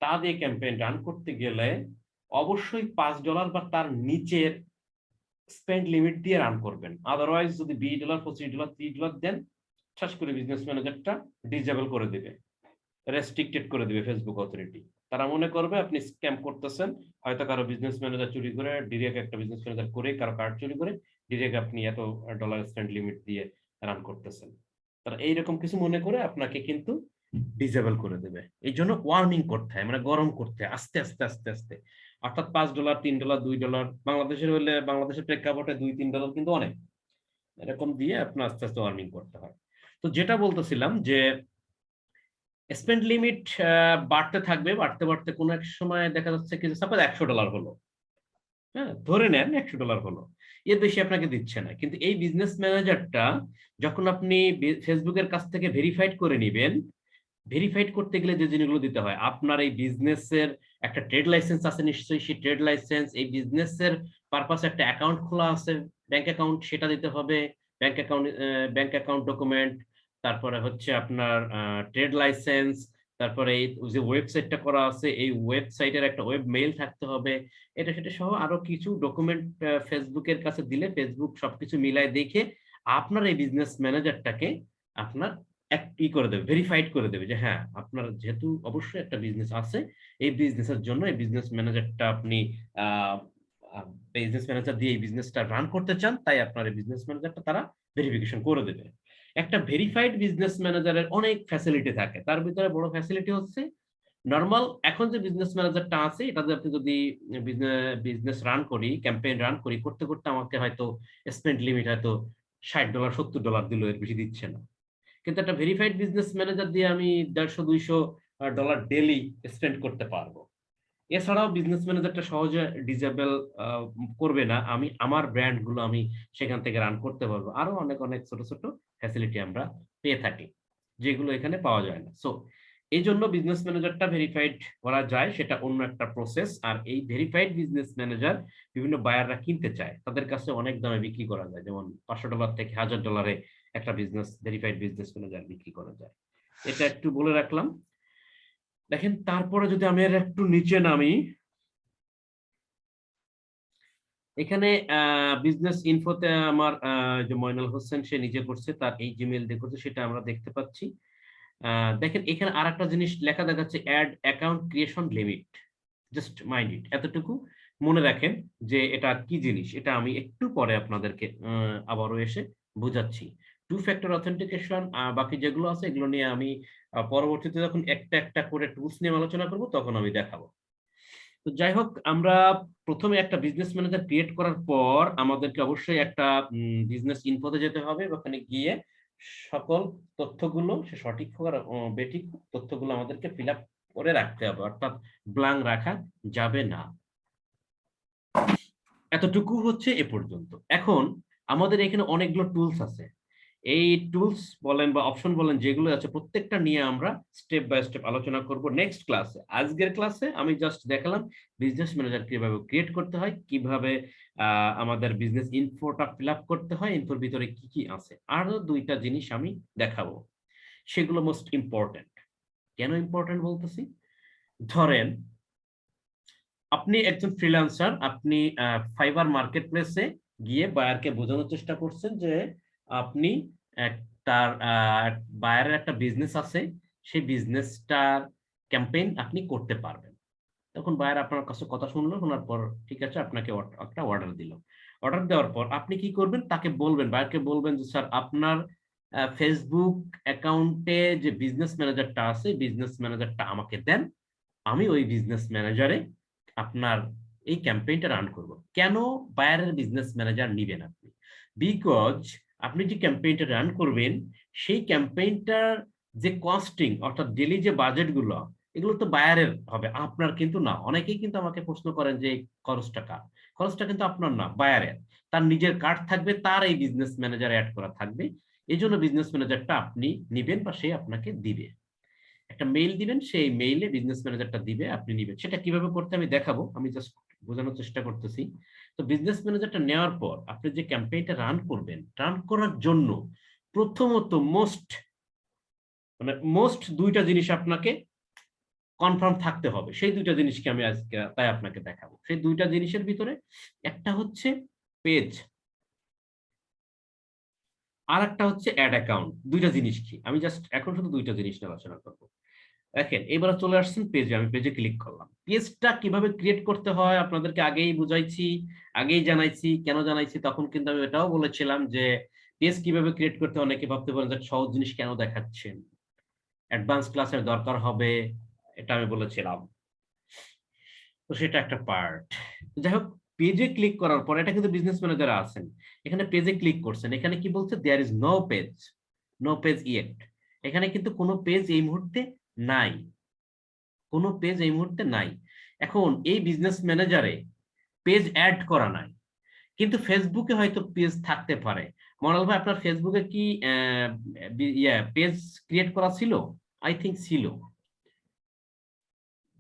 তা দিয়ে ক্যাম্পেইন রান করতে গেলে অবশ্যই $5 বা তার নিচের স্পেন্ড লিমিট দিয়ে রান করবেন। আদারওয়াইজ যদি $20, $25, $30 দেন, শেষ করে বিজনেস ম্যানেজারটা ডিসেবল করে দিবে, রেস্ট্রিক্টেড করে দিবে ফেসবুক অথরিটি। তারা মনে করবে আপনি স্ক্যাম করতেছেন, হয়তো কারো বিজনেস ম্যানেজার চুরি করে ডিরেক্ট, একটা বিজনেস ম্যানেজার করে কারো কার্ড চুরি করে ডিরেক্ট আপনি এত ডলার স্পেন্ড লিমিট দিয়ে রান করতেছেন। তারা এইরকম কিছু মনে করে আপনাকে কিন্তু ডিসেবল করে দেবে। এই জন্য ওয়ার্নিং করতে হয়, গরম করতে হয় আস্তে আস্তে আস্তে আস্তে। অর্থাৎ $5, $3, $2, বাংলাদেশের হলে বাংলাদেশের প্রেক্ষাপটে $2-3 কিন্তু অনেক, এরকম দিয়ে আপনার আস্তে আস্তে ওয়ার্নিং করতে হয়। তো যেটা বলতেছিলাম যে স্পেন্ড লিমিট বাড়তে থাকবে, বাড়তে বাড়তে কোনো এক সময় দেখা যাচ্ছে কি, সাপোজ $100 হলো, হ্যাঁ ধরে নেন $100 হলো, এর বেশি আপনাকে দিচ্ছে না। কিন্তু এই বিজনেস ম্যানেজারটা যখন আপনি ফেসবুকের কাছ থেকে ভেরিফাইড করে নিবেন, ভেরিফাইড করতে গেলে যে জিনিসগুলো দিতে হয়, আপনার এই বিজনেসের একটা ট্রেড লাইসেন্স আছে নিশ্চয়ই, সেই ট্রেড লাইসেন্স, এই বিজনেসের পারপাসে একটা অ্যাকাউন্ট খোলা আছে, ব্যাংক অ্যাকাউন্ট, সেটা দিতে হবে, ব্যাংক অ্যাকাউন্ট ডকুমেন্ট, তারপরে হচ্ছে আপনার ট্রেড লাইসেন্স, তারপরে এই যে ওয়েবসাইটটা করা আছে এই ওয়েবসাইটের একটা ওয়েব মেইল থাকতে হবে, এটা সেটা সহ আরো কিছু ডকুমেন্ট ফেসবুকের কাছে দিলে ফেসবুক সবকিছু মিলায় দেখে আপনার এই বিজনেস ম্যানেজারটাকে আপনার এক ই করে দেবে, ভেরিফাইড করে দেবে যে হ্যাঁ আপনার যেহেতু অবশ্যই একটা বিজনেস আছে, এই বিজনেসের জন্য এই বিজনেস ম্যানেজারটা আপনি বিজনেস ম্যানেজার দিয়ে এই বিজনেসটা রান করতে চান, তাই আপনার এই বিজনেস ম্যানেজারটা তারা ভেরিফিকেশন করে দেবে। একটা ভেরিফাইড বিজনেস ম্যানেজারের অনেক ফ্যাসিলিটি থাকে, তার ভিতরে বড় ফ্যাসিলিটি হচ্ছে নর্মাল এখন যে বিজনেস ম্যানেজারটা আছে এটাতে আপনি যদি বিজনেস রান করি, ক্যাম্পেইন রান করি, করতে করতে আমাকে হয়তো স্পেন্ড লিমিট হয়তো $60 $70 দিল, এর বেশি দিচ্ছে না। কিন্তু একটা ভেরিফাইড বিজনেস ম্যানেজার দিয়ে আমি $150-200 ডেলি স্পেন্ড করতে পারবো। এছাড়াও বিজনেস ম্যানেজারটা সহজে ডিজেবল করবে না, আমি আমার ব্র্যান্ড গুলো আমি সেখান থেকে রান করতে পারবো। আরো অনেক অনেক ছোট ছোট ফ্যাসিলিটি আমরা পেয়ে থাকি যেগুলো এখানে পাওয়া যায় না। সো এই জন্য বিজনেস ম্যানেজারটা ভেরিফাইড করা যায়, সেটা অন্য একটা প্রসেস। আর এই ভেরিফাইড বিজনেস ম্যানেজার বিভিন্ন বায়াররা কিনতে চায়, তাদের কাছে অনেক দামে বিক্রি করা যায়, যেমন $500 থেকে $1000 একটা বিজনেস ভেরিফাইড বিজনেস ম্যানেজার বিক্রি করা যায়। এটা একটু বলে রাখলাম। দেখেন তারপরে যদি আমি আর একটু নিচে নামি, এখানে বিজনেস ইনফোতে আমার যে ময়নাল হোসেন সে নিজে করছে, তার এই জিমেইল দিয়ে করছে, সেটা আমরা দেখতে পাচ্ছি। দেখেন এখানে আর একটা জিনিস লেখা দেখাচ্ছে, ad account creation limit. Just mind it, এতটুকু মনে রাখেন যে এটা কি জিনিস, এটা আমি একটু পরে আপনাদেরকে আবারও এসে বোঝাচ্ছি। টু ফ্যাক্টর অথেন্টিকেশন বাকি যেগুলো আছে এগুলো নিয়ে আমি পরবর্তীতে যখন একটা একটা করে টুলস নিয়ে আলোচনা করব তখন আমি দেখাবো। তো যাই হোক, আমরা প্রথমে একটা বিজনেস ম্যানেজার ক্রিয়েট করার পর আমাদেরকে অবশ্যই একটা বিজনেস ইনফোতে যেতে হবে, ওখানে গিয়ে সকল তথ্যগুলো সে সঠিক হোক আর বেঠিক হোক, তথ্যগুলো আমাদেরকে ফিল আপ করে রাখতে হবে, অর্থাৎ ব্ল্যাঙ্ক রাখা যাবে না। এতটুকু হচ্ছে এ পর্যন্ত। এখন আমাদের এখানে অনেকগুলো টুলস আছে, এই টুলস বলেন বা অপশন বলেন যেগুলো আছে প্রত্যেকটা নিয়ে আমরা স্টেপ বাই স্টেপ আলোচনা করব নেক্সট ক্লাসে। আজকের ক্লাসে আমি জাস্ট দেখালাম বিজনেস ম্যানেজার কিভাবে ক্রিয়েট করতে হয়, কিভাবে আমাদের বিজনেস ইনফোটা ফিল আপ করতে হয়, ইনফোর ভিতরে কি কি আছে। আরো দুইটা জিনিস আমি দেখাবো, সেগুলো মোস্ট ইম্পর্টেন্ট। কেন ইম্পর্টেন্ট বলতেছি, ধরেন আপনি একজন ফ্রিল্যান্সার, আপনি ফাইবার মার্কেট প্লেসে গিয়ে বায়ারকে বোঝানোর চেষ্টা করছেন যে আপনি তার বায়ারের একটা বিজনেস আছে, সেই বিজনেসটার ক্যাম্পেইন আপনি করতে পারবেন। তখন বায়ার আপনার কাছে কথা শুনলো, শোনার পর ঠিক আছে আপনাকে একটা অর্ডার দিল। অর্ডার দেওয়ার পর আপনি কি করবেন, তাকে বলবেন, বায়ারকে বলবেন যে স্যার আপনার ফেসবুক অ্যাকাউন্টে যে বিজনেস ম্যানেজারটা আছে বিজনেস ম্যানেজারটা আমাকে দেন, আমি ওই বিজনেস ম্যানেজারে আপনার এই ক্যাম্পেইনটা রান করব। কেন বায়ারের বিজনেস ম্যানেজার নিবেন আপনি? বিকজ আপনি যে ক্যাম্পেইনটা রান করবেন সেই ক্যাম্পেইনটার যে কস্টিং অর্থাৎ ডেইলি যে বাজেটগুলো এগুলো তো বায়ারের হবে, আপনার কিন্তু না। অনেকেই কিন্তু আমাকে প্রশ্ন করেন যে খরচটা কার, খরচটা কিন্তু আপনার না, বায়ারের। তার নিজের কার্ড থাকবে, তার এই বিজনেস ম্যানেজার অ্যাড করা থাকবে, এই জন্য বিজনেস ম্যানেজারটা আপনি নিবেন বা সে আপনাকে দিবে। একটা মেইল দিবেন, সেই মেইলে বিজনেস ম্যানেজারটা দিবে, আপনি নিবেন। সেটা কিভাবে করতে আমি দেখাবো, আমি জাস্ট বোঝানোর চেষ্টা করতেছি। তো বিজনেস ম্যানেজারটা নেওয়ার পর আপনি যে ক্যাম্পেইনটা রান করবেন, রান করার জন্য প্রথমত মোস্ট দুইটা জিনিস আপনাকে কনফার্ম থাকতে হবে। সেই দুইটা জিনিসকে আমি আজকে তাই আপনাকে দেখাবো। সেই দুইটা জিনিসের ভিতরে একটা হচ্ছে পেজ, আর একটা হচ্ছে অ্যাড অ্যাকাউন্ট। দুইটা জিনিস কি, আমি জাস্ট এখন শুধু দুইটা জিনিস নিয়ে আলোচনা করবো। দেখেন এবারে চলে আসছেন পেজে, আমি পেজে ক্লিক করলাম। পেজটা কিভাবে ক্রিয়েট করতে হয় আপনাদেরকে আগেই বুঝাইছি, আগেই জানাইছি। কেন জানাইছি, তখন কিন্তু আমি এটাও বলেছিলাম যে পেজ কিভাবে ক্রিয়েট করতে হয়। অনেকে ভাবতে পারেন যে সহজ জিনিস কেন দেখাচ্ছেন, অ্যাডভান্স ক্লাসের দরকার হবে, এটা আমি বলেছিলাম। তো সেটা একটা পার্ট। যাই হোক, পেজে ক্লিক করার পর এটা কিন্তু বিজনেস ম্যানেজার আছেন, এখানে পেজে ক্লিক করছেন, এখানে কি বলছে, there is no page, no page yet. এখানে কিন্তু কোনো পেজ এই মুহূর্তে নাই, কোনো পেজ এই মুহূর্তে নাই। এখন এই বিজনেস ম্যানেজারে পেজ অ্যাড করা নাই, কিন্তু ফেসবুকে হয়তো পেজ থাকতে পারে। মনাল ভাই আপনার ফেসবুকে কি পেজ ক্রিয়েট করা ছিল? আই থিংক ছিল,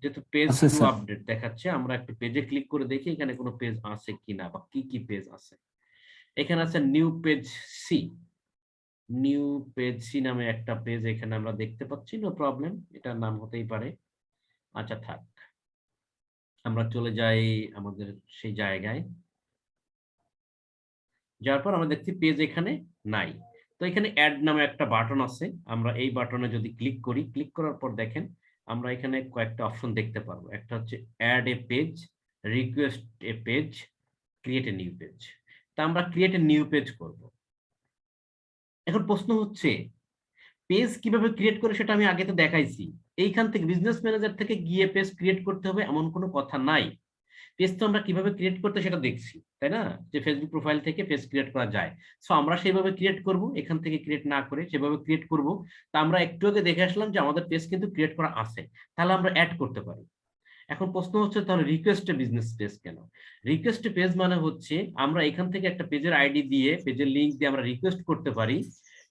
যেহেতু পেজ আছে টু স্যার। আপডেট দেখাচ্ছে। আমরা একটু পেজে ক্লিক করে দেখি এখানে কোনো পেজ আছে কিনা বা কি কি পেজ আছে। এখানে আছে new page C, new page C নামে একটা পেজ এখানে আমরা দেখতে পাচ্ছি, নো প্রবলেম, এটার নাম হতেই পারে। আচ্ছা থাক, আমরা চলে যাই আমাদের সেই জায়গায়। যাওয়ার পর আমরা দেখছি পেজ এখানে নাই। তো এখানে অ্যাড নামে একটা বাটন আছে, আমরা এই বাটনে যদি ক্লিক করি, ক্লিক করার পর দেখেন আমরা এখানে কয়েকটা অপশন দেখতে পারবো। একটা হচ্ছে add a page, request a page, create a new page. তা আমরা ক্রিয়েট এ নিউ পেজ করব। এখন প্রশ্ন হচ্ছে পেজ কিভাবে ক্রিয়েট করে, সেটা আমি আগে তো দেখাইছি। এইখান থেকে বিজনেস ম্যানেজার থেকে গিয়ে পেজ ক্রিয়েট করতে হবে এমন কোনো কথা নাই। পেজ তো আমরা কিভাবে ক্রিয়েট করতে সেটা দেখছি, তাই না, যে ফেসবুক প্রোফাইল থেকে পেজ ক্রিয়েট করা যায়। সো আমরা সেইভাবে ক্রিয়েট করব, এখান থেকে ক্রিয়েট না করে সেভাবে ক্রিয়েট করব। তা আমরা একটু আগে দেখে আসলাম যে আমাদের পেজ কিন্তু ক্রিয়েট করা আছে, তাহলে আমরা অ্যাড করতে পারি। এখন প্রশ্ন হচ্ছে তাহলে রিকোয়েস্ট বিজনেস পেজ কেন? রিকোয়েস্ট পেজ মানে হচ্ছে আমরা এখান থেকে একটা পেজের আইডি দিয়ে, পেজের লিংক দিয়ে আমরা রিকোয়েস্ট করতে পারি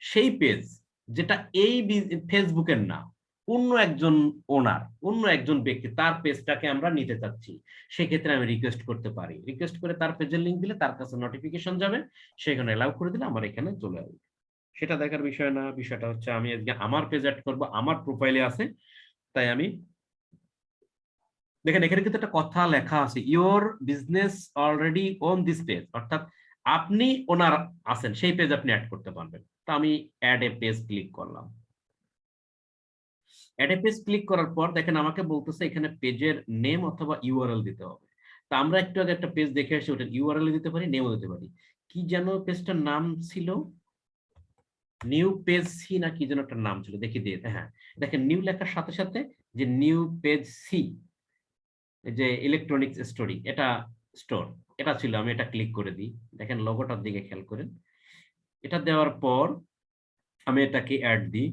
সেই পেজ যেটা এই ফেসবুকের না, অন্য একজন ওনার, অন্য একজন ব্যক্তি তার পেজটাকে আমরা নিতে চাচ্ছি, সেক্ষেত্রে আমি রিকোয়েস্ট করতে পারি। রিকোয়েস্ট করে তার পেজের লিংক দিলে তার কাছে নোটিফিকেশন যাবে, সেখানে অ্যালাউ করে দিলে আমার এখানে চলে আসবে। সেটা দেখার বিষয় না, বিষয়টা হচ্ছে আমি আজকে আমার পেজ অ্যাড করবো, আমার প্রোফাইলে আছে, তাই আমি দেখেন এখানে কিন্তু একটা কথা লেখা আছে, your business already on this page, অর্থাৎ আপনি ওনার আছেন, সেই পেজ আপনি অ্যাড করতে পারবেন। তো আমি অ্যাড এ পেজ ক্লিক করলাম। অ্যাড এ পেজ ক্লিক করার পর দেখেন আমাকে বলতেছে এখানে পেজের নেম অথবা ইউআরএল দিতে হবে। তা আমরা একটু আগে একটা পেজ দেখে আসি, ওটার ইউআরএল দিতে পারি, নেমও দিতে পারি। কি যেন পেজটার নাম ছিল, নিউ পেজ সি না কি যেন একটা নাম ছিল, দেখি দিয়ে, হ্যাঁ দেখেন নিউ লেখার সাথে সাথে যে নিউ পেজ সি, যে ইলেকট্রনিক্স স্টোরি, এটা স্টোর, এটা ছিল। আমি এটা ক্লিক করে দিই, দেখেন লোগোটার দিকে খেয়াল করেন। এটা দেওয়ার পর আমি এটাকে অ্যাড দিই,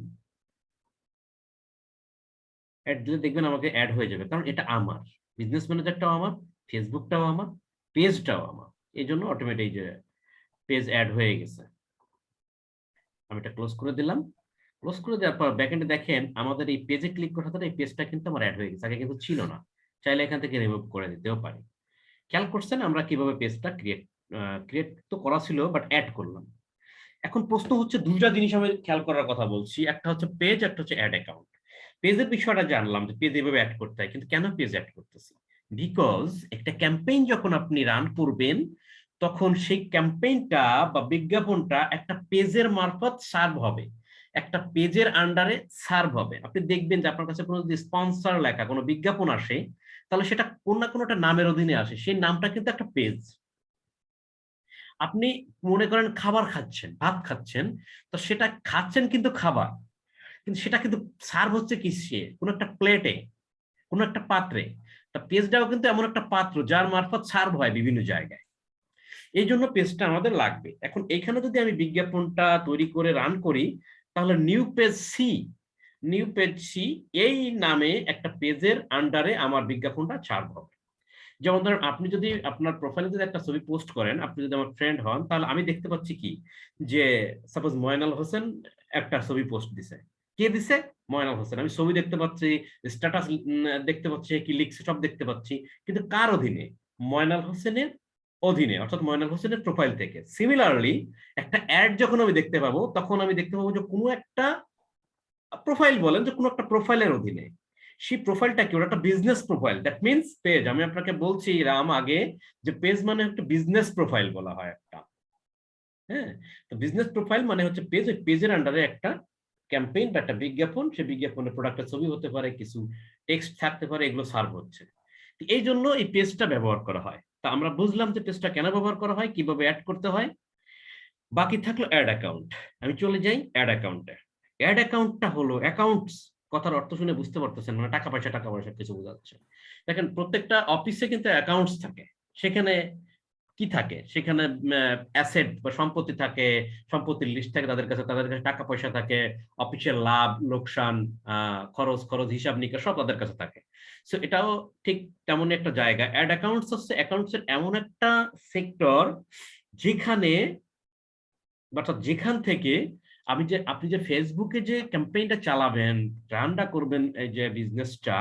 অ্যাড দিলে দেখবেন আমাকে অ্যাড হয়ে যাবে, কারণ এটা আমার বিজনেস ম্যানেজারটাও আমার, ফেসবুকটাও আমার, পেজটাও আমার, এই জন্য অটোমেটিক যে পেজ অ্যাড হয়ে গেছে। আমি এটা ক্লোজ করে দিলাম। ক্লোজ করে দেওয়ার পর ব্যাকএন্ডে দেখেন আমাদের এই পেজে ক্লিক করার সাথে এই পেজটা কিন্তু আমার অ্যাড হয়ে গেছে, আগে কিন্তু ছিল না। চাইলে এখান থেকে রিমুভ করে দিতেও পারি। খেয়াল করছেন আমরা কিভাবে পেজটা ক্রিয়েট তো করা ছিল, বাট অ্যাড করলাম। এখন প্রশ্ন হচ্ছে দুইটা জিনিস আমি খেয়াল করার কথা বলছি, একটা হচ্ছে পেজ, একটা হচ্ছে অ্যাড অ্যাকাউন্ট। পেজের বিষয়টা জানলাম যে পেজ এভাবে অ্যাড করতে হয়, কিন্তু কেন পেজ অ্যাড করতেছি? বিকজ একটা ক্যাম্পেইন যখন আপনি রান করবেন, তখন সেই ক্যাম্পেইনটা বা বিজ্ঞাপনটা একটা পেজের মারফত সার্ভ হবে, একটা পেজের আন্ডারে সার্ভ হবে। আপনি দেখবেন যে আপনার কাছে কোনো যদি স্পন্সর লেখা কোনো বিজ্ঞাপন আসে, তাহলে সেটা কোন না কোনো একটা নামের অধীনে আসে, সেই নামটা কিন্তু একটা পেজ। আপনি মনে করেন খাবার খাচ্ছেন, ভাত খাচ্ছেন, তো সেটা খাচ্ছেন কিন্তু খাবার, কিন্তু সেটা কিন্তু সার্ভ হচ্ছে কি, সে কোনো একটা প্লেটে, কোনো একটা পাত্রে। তা পেজটাও কিন্তু এমন একটা পাত্র যার মারফত সার্ভ হয় বিভিন্ন জায়গায়। এই জন্য পেজটা আমাদের লাগবে। এখন এখানে যদি আমি বিজ্ঞাপনটা তৈরি করে রান করি, তাহলে new page C, new page C এই নামে একটা পেজের আন্ডারে আমার বিজ্ঞাপনটা সার্ভ হবে। যেমন ধরেন আপনি যদি আপনার প্রোফাইলে যদি একটা ছবি পোস্ট করেন, আপনি যদি আমার ফ্রেন্ড হন, তাহলে আমি দেখতে পাচ্ছি কি, যে সাপোজ ময়নাল হোসেন একটা ছবি পোস্ট দিছে। কে দিছে? ময়নাল হোসেন। আমি ছবি দেখতে পাচ্ছি, স্ট্যাটাস দেখতে পাচ্ছি, কি লিখছে সব দেখতে পাচ্ছি, কিন্তু কার অধীনে? ময়নাল হোসেনের অধীনে, অর্থাৎ ময়নাল হোসেনের প্রোফাইল থেকে। সিমিলারলি একটা অ্যাড যখন আমি দেখতে পাবো, তখন আমি দেখতে পাবো যে কোনো একটা প্রোফাইল, বলেন যে কোনো একটা প্রোফাইলের অধীনে। সেই প্রোফাইলটা কি, ওটা একটা business profile, that means page. আমি আপনাকে বলছি রাম আগে, যে পেজ মানে একটা বিজনেস প্রোফাইল বলা হয় একটা। হ্যাঁ, তো বিজনেস প্রোফাইল মানে হচ্ছে পেজ, ওই পেজের আন্ডারে একটা ক্যাম্পেইন বা একটা বিজ্ঞাপন, সেই বিজ্ঞাপনের প্রোডাক্টের ছবি হতে পারে, কিছু টেক্সট থাকতে পারে, এগুলো সার্ভ হচ্ছে। এই জন্য এই পেজটা ব্যবহার করা হয়। তা আমরা বুঝলাম যে পেজটা কেন ব্যবহার করা হয়, কিভাবে অ্যাড করতে হয়। বাকি থাকলো অ্যাড অ্যাকাউন্ট। আমি চলে যাই অ্যাড অ্যাকাউন্টে। অ্যাড অ্যাকাউন্টটা হলো, অ্যাকাউন্টস কথার অর্থ শুনে বুঝতে পারতেছেন, মানে টাকা পয়সা, টাকা পয়সা কিছু বোঝাচ্ছে। দেখেন প্রত্যেকটা অফিসে কিন্তু অ্যাকাউন্টস থাকে, সেখানে কি থাকে, সেখানে অ্যাসেট বা সম্পত্তি থাকে, সম্পত্তির লিস্ট থাকে তাদের কাছে, তাদের কাছে টাকা পয়সা থাকে, অফিসের লাভ লোকসান, খরচ খরচ হিসাব নিকাশ সব তাদের কাছে থাকে। সো এটাও ঠিক তেমনই একটা জায়গা। অ্যাড অ্যাকাউন্টস হচ্ছে অ্যাকাউন্টসের এমন একটা সেক্টর, যেখানে অর্থাৎ যেখান থেকে আপনি যে ফেসবুকে যে ক্যাম্পেইনটা চালাবেন, রানটা করবেন, এই যে বিজনেসটা,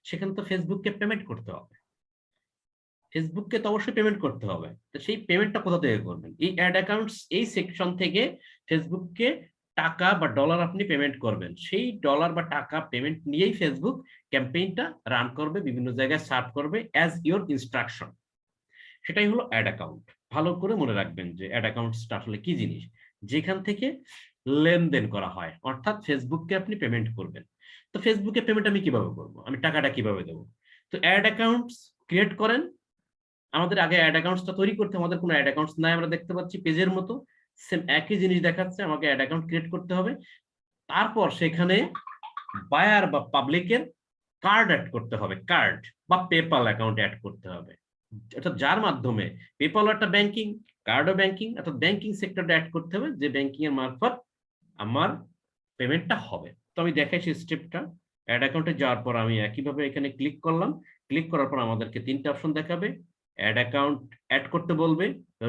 সেখানে তো ফেসবুককে পেমেন্ট করতে হবে। ফেসবুককে তো অবশ্যই পেমেন্ট করতে হবে। তো সেই পেমেন্টটা কোথা থেকে করবেন? এই অ্যাড অ্যাকাউন্টস এই সেকশন থেকে ফেসবুককে টাকা বা ডলার আপনি পেমেন্ট করবেন, সেই ডলার বা টাকা পেমেন্ট নিয়েই ফেসবুক ক্যাম্পেইনটা রান করবে, বিভিন্ন জায়গায় সার্ভ করবে অ্যাজ ইওর ইনস্ট্রাকশন। সেটাই হলো অ্যাড অ্যাকাউন্ট। ভালো করে মনে রাখবেন যে অ্যাড অ্যাকাউন্টসটা আসলে কি জিনিস, যেখান থেকে লেনদেন করা হয়, অর্থাৎ ফেসবুককে আপনি পেমেন্ট করবেন। তো ফেসবুকে পেমেন্ট আমি কিভাবে করব, আমি টাকাটা কিভাবে দেবো? তো অ্যাড অ্যাকাউন্টস ক্রিয়েট করেন। আমাদের আগে অ্যাড অ্যাকাউন্টসটা তৈরি করতে, আমাদের কোনো অ্যাড অ্যাকাউন্টস নাই, আমরা দেখতে পাচ্ছি পেজের মতো সেম একই জিনিস দেখাচ্ছে, আমাকে অ্যাড অ্যাকাউন্ট ক্রিয়েট করতে হবে। তারপর সেখানে বায়ার বা পাবলিকের কার্ড অ্যাড করতে হবে, কার্ড বা পেপাল অ্যাকাউন্ট অ্যাড করতে হবে, অর্থাৎ যার মাধ্যমে পেপাল একটা ব্যাংকিং, কার্ডও ব্যাংকিং, অর্থাৎ ব্যাংকিং সেক্টরটা অ্যাড করতে হবে, যে ব্যাংকিং এর মারফত আমার পেমেন্টটা হবে। তো আমি দেখাই সেই স্টেপটা। অ্যাড অ্যাকাউন্টে যাওয়ার পর আমি একইভাবে এখানে ক্লিক করলাম। ক্লিক করার পর আমাদেরকে তিনটা অপশন দেখাবে, অ্যাড অ্যাকাউন্ট অ্যাড করতে বলবে,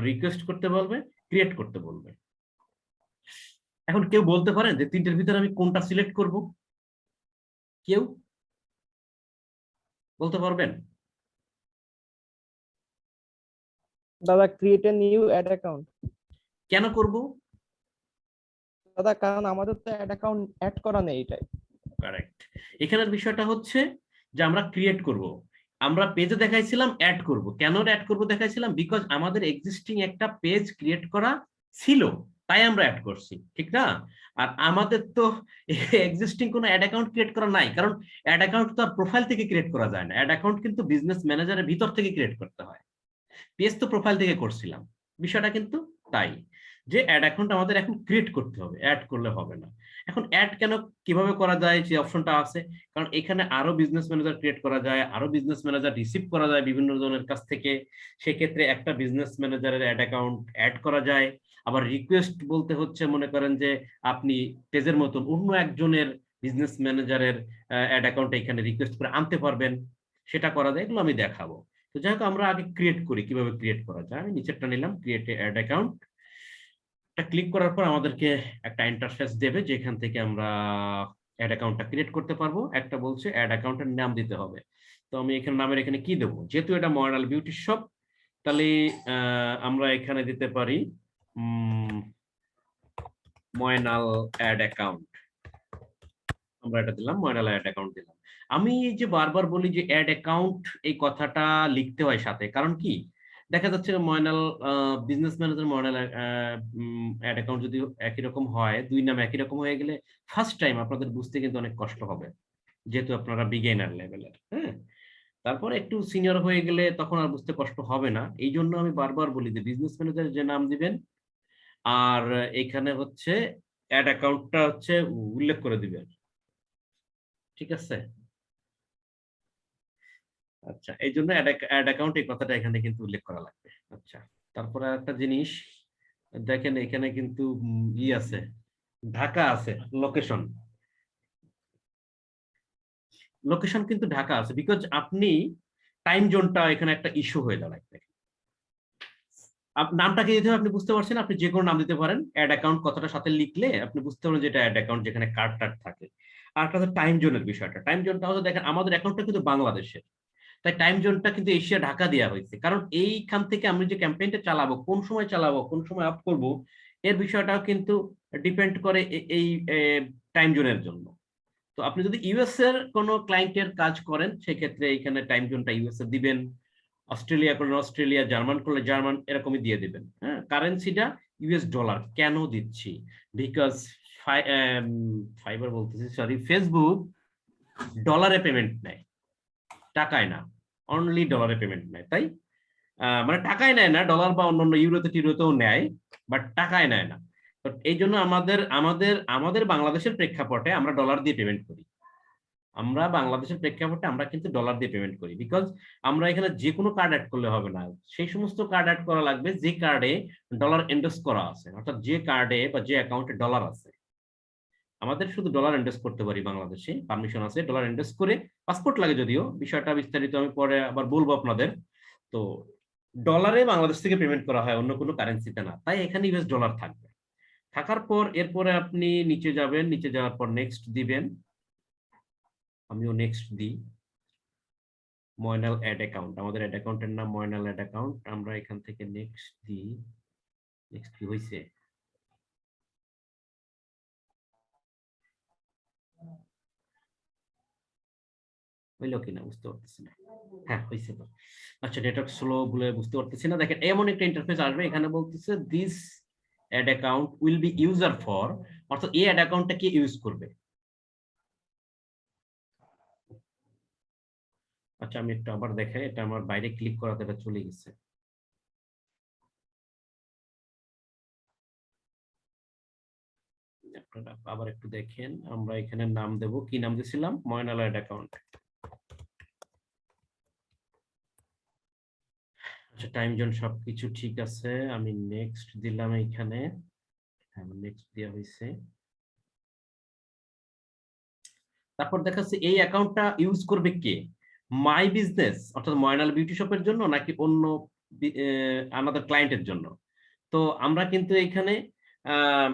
রিকোয়েস্ট করতে বলবে, ক্রিয়েট করতে বলবে। এখন কেউ বলতে পারেন যে তিনটের ভিতরে আমি কোনটা সিলেক্ট করব? কেউ বলতে পারবেন? দাদা create a new ad account. কেন করব? দাদা কারণ আমাদের তো অ্যাড অ্যাকাউন্ট অ্যাড করা নেই এটাই। কারেক্ট। এখানের বিষয়টা হচ্ছে যে আমরা ক্রিয়েট করব। আমরা পেজে দেখাইছিলাম অ্যাড করব, কেন অ্যাড করব দেখাইছিলাম, বিকজ আমাদের এক্সিস্টিং একটা পেজ ক্রিয়েট করা ছিল, তাই আমরা অ্যাড করছি, ঠিক না? আর আমাদের তো এক্সিস্টিং কোনো অ্যাড অ্যাকাউন্ট ক্রিয়েট করা নাই, কারণ অ্যাড অ্যাকাউন্ট তো আর প্রোফাইল থেকে ক্রিয়েট করা যায় না, অ্যাড অ্যাকাউন্ট কিন্তু বিজনেস ম্যানেজারের ভিতর থেকে ক্রিয়েট করতে হয়। পেজ তো প্রোফাইল থেকে করছিলাম, বিষয়টা কিন্তু তাই যে অ্যাড অ্যাকাউন্ট আমাদের এখন ক্রিয়েট করতে হবে, অ্যাড করলে হবে না। এখন অ্যাড কেন, কিভাবে করা যায়, যে অপশনটা আছে, কারণ এখানে আরো বিজনেস ম্যানেজার ক্রিয়েট করা যায়, আরো বিজনেস ম্যানেজার রিসিভ করা যায় বিভিন্ন জনের কাছ থেকে। সেক্ষেত্রে একটা বিজনেস ম্যানেজারের অ্যাড অ্যাকাউন্ট অ্যাড করা যায়। আবার রিকোয়েস্ট বলতে হচ্ছে, মনে করেন যে আপনি পেজের মতন অন্য একজনের বিজনেস ম্যানেজারের অ্যাড অ্যাকাউন্ট এখানে রিকোয়েস্ট করে আনতে পারবেন, সেটা করা যায়, এগুলো আমি দেখাবো। তো যাই হোক, আমরা আগে ক্রিয়েট করি, কিভাবে ক্রিয়েট করা যায়। আমি নিচেরটা নিলাম, ক্রিয়েট অ্যাড অ্যাকাউন্ট। ক্লিক করার পর আমাদেরকে একটা ইন্টারফেস দেবে, যেখান থেকে আমরা অ্যাড অ্যাকাউন্টটা ক্রিয়েট করতে পারবো। একটা বলছে অ্যাড অ্যাকাউন্টের নাম দিতে হবে। তো আমি এখানে নামের এখানে কি দেবো, যেহেতু এটা মডার্ন বিউটি শপ, তাহলে আমরা এখানে দিতে পারি ময়নাল অ্যাড অ্যাকাউন্ট। আমরা এটা দিলাম, ময়নাল অ্যাড অ্যাকাউন্ট দিলাম। আমি এই যে বারবার বলি যে অ্যাড অ্যাকাউন্ট এই কথাটা লিখতে হয় সাথে, কারণ কি, দেখা যাচ্ছে Moynal business manager Moynal ad account যদি একই রকম হয়, দুই নাম একই রকম হয়ে গেলে ফার্স্ট টাইম আপনাদের বুঝতে কিন্তু অনেক কষ্ট হবে, যেহেতু আপনারা বিগিনার লেভেলের। হ্যাঁ, তারপরে একটু সিনিয়র হয়ে গেলে তখন আর বুঝতে কষ্ট হবে না। এই জন্য আমি বারবার বলি যে বিজনেস ম্যানেজার যে নাম দিবেন, আর এখানে হচ্ছে অ্যাড অ্যাকাউন্টটা হচ্ছে উল্লেখ করে দিবেন, ঠিক আছে? আচ্ছা, এই জন্য অ্যাড অ্যাকাউন্ট এই কথাটা এখানে কিন্তু উল্লেখ করা লাগবে। আচ্ছা, তারপরে একটা জিনিস দেখেন, এখানে কিন্তু ই আছে, ঢাকা আছে, লোকেশন। লোকেশন কিন্তু ঢাকা আছে, বিকজ আপনি টাইম জোনটা এখানে একটা ইস্যু হয়ে দাঁড়ায়। নামটা কি দিতে হবে আপনি বুঝতে পারছেন, আপনি যে কোনো নাম দিতে পারেন, অ্যাড অ্যাকাউন্ট কথাটা সাথে লিখলে আপনি বুঝতে পারেন যে এটা অ্যাড অ্যাকাউন্ট, যেখানে কার্ড টার্ড থাকে। আর একটা হচ্ছে টাইম জোনের বিষয়টা, টাইম জোনটা হচ্ছে দেখেন আমাদের অ্যাকাউন্টটা কিন্তু বাংলাদেশের, তাই টাইম জোনটা কিন্তু এশিয়া ঢাকা দেওয়া হয়েছে, কারণ এইখান থেকে আমি যে ক্যাম্পেইনটা চালাবো, কোন সময় চালাবো, কোন সময় আপ করব, এর বিষয়টাও কিন্তু ডিপেন্ড করে এই টাইম জোনের জন্য। তো আপনি যদি ইউএস এর কোনো ক্লায়েন্টের কাজ করেন, সেক্ষেত্রে এখানে টাইম জোনটা ইউএস এ দিবেন, অস্ট্রেলিয়া করলে অস্ট্রেলিয়া, জার্মান করলে জার্মান, এরকমই দিয়ে দিবেন। হ্যাঁ, কারেন্সিটা ইউএস ডলার কেন দিচ্ছি, বিকজ ফাইবার বলতেছি, সরি, ফেসবুক ডলারে পেমেন্ট নেয়, টাকায় না, অনলি ডলারে পেমেন্ট নেয়। তাই মানে টাকায় নেয় না, ডলার বা অন্যান্য ইউরোতে টিউরোতেও নেয়, বাট টাকায় নেয় না। তো এই জন্য আমাদের আমাদের আমাদের বাংলাদেশের প্রেক্ষাপটে আমরা ডলার দিয়ে পেমেন্ট করি। আমরা বাংলাদেশের প্রেক্ষাপটে আমরা কিন্তু ডলার দিয়ে পেমেন্ট করি, বিকজ আমরা এখানে যে কোনো কার্ড অ্যাড করলে হবে না, সেই সমস্ত কার্ড অ্যাড করা লাগবে যে কার্ডে ডলার এন্ডোস করা আছে, অর্থাৎ যে কার্ডে বা যে অ্যাকাউন্টে ডলার আছে। আমাদের শুধু ডলার এন্ডোস করতে পারি, বাংলাদেশে পারমিশন আছে ডলার এন্ডোস করে, পাসপোর্ট লাগে যদিও, বিষয়টা বিস্তারিত আমি পরে আবার বলবো আপনাদের। তো ডলারে বাংলাদেশ থেকে পেমেন্ট করা হয়, অন্য কোনো কারেন্সিতে না, তাই এখানে ইউএস ডলার থাকবে। থাকার পর এরপরে আপনি নিচে যাবেন, নিচে যাওয়ার পর নেক্সট দিবেন, আমিও নেক্সট দিই। ময়নাল অ্যাড অ্যাকাউন্ট, আমাদের অ্যাড অ্যাকাউন্টের নাম ময়নাল অ্যাড অ্যাকাউন্ট, আমরা এখান থেকে নেক্সট দিই। নেক্সট কি হয়েছে, হইলো কিনা বুঝতে পারতেছি না। হ্যাঁ হয়েছে তো। আচ্ছা নেটওয়ার্ক স্লো বলে বুঝতে পারতেছি না। দেখেন এমন একটা ইন্টারফেস আসবে, এখানে বলতেছে this ad account will be user for, অর্থাৎ এই অ্যাড অ্যাকাউন্টটা কে ইউজ করবে। আচ্ছা আমি একটু আবার দেখাই, এটা আমার বাইরে ক্লিক করাতে এটা চলে গেছে। আপনারা আবার একটু দেখেন, আমরা এখানে নাম দেব, কি নাম দিয়েছিলাম, ময়নাল অ্যাড অ্যাকাউন্ট। আচ্ছা টাইম জোন সবকিছু ঠিক আছে, আমি নেক্সট দিলাম এইখানে। হ্যাঁ নেক্সট দেওয়া হয়েছে। তারপর দেখাচ্ছে এই অ্যাকাউন্টটা ইউজ করবে কে, মাই বিজনেস অর্থাৎ ময়নাল বিউটি শপের জন্য নাকি অন্য আমাদের ক্লায়েন্টের জন্য। তো আমরা কিন্তু এখানে আহ,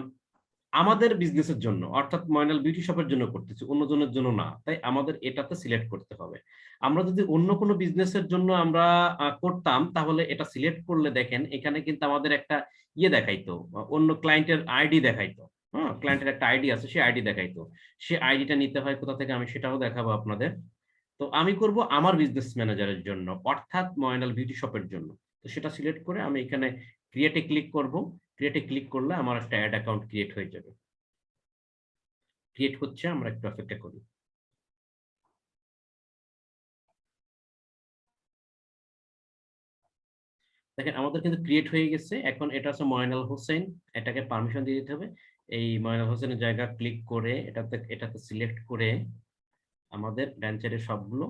আমাদের বিজনেসের জন্য অর্থাৎ ময়নাল বিউটি শপের জন্য করতেছি, অন্য জনের জন্য না, তাই আমাদের এটাতে সিলেক্ট করতে হবে। আমরা যদি অন্য কোনো বিজনেসের জন্য আমরা করতাম তাহলে এটা সিলেক্ট করলে দেখেন এখানে কিন্তু আমাদের একটা ইয়ে দেখাইতো, অন্য ক্লায়েন্টের আইডি দেখাইতো। হ্যাঁ ক্লায়েন্টের একটা আইডি আছে, সেই আইডি দেখাইতো। সে আইডিটা নিতে হয় কোথা থেকে, আমি সেটাও দেখাবো আপনাদের। তো আমি করব আমার বিজনেস ম্যানেজারের জন্য অর্থাৎ ময়নাল বিউটি শপের জন্য। তো সেটা সিলেক্ট করে আমি এখানে ক্রিয়েটে ক্লিক করব। ক্রিয়েটে ক্লিক করলে আমার একটা অ্যাড অ্যাকাউন্ট ক্রিয়েট হয়ে যাবে। ক্রিয়েট হচ্ছে, আমরা একটু অপেক্ষা করি। দেখেন আমাদের কিন্তু ক্রিয়েট হয়ে গেছে। এখন এটা হচ্ছে ময়নাল হোসেন, এটাকে পারমিশন দিয়ে দিতে হবে। এই ময়নাল হোসেনের জায়গা ক্লিক করে এটাতে এটাতে সিলেক্ট করে আমাদের ডান সাইডে সবগুলো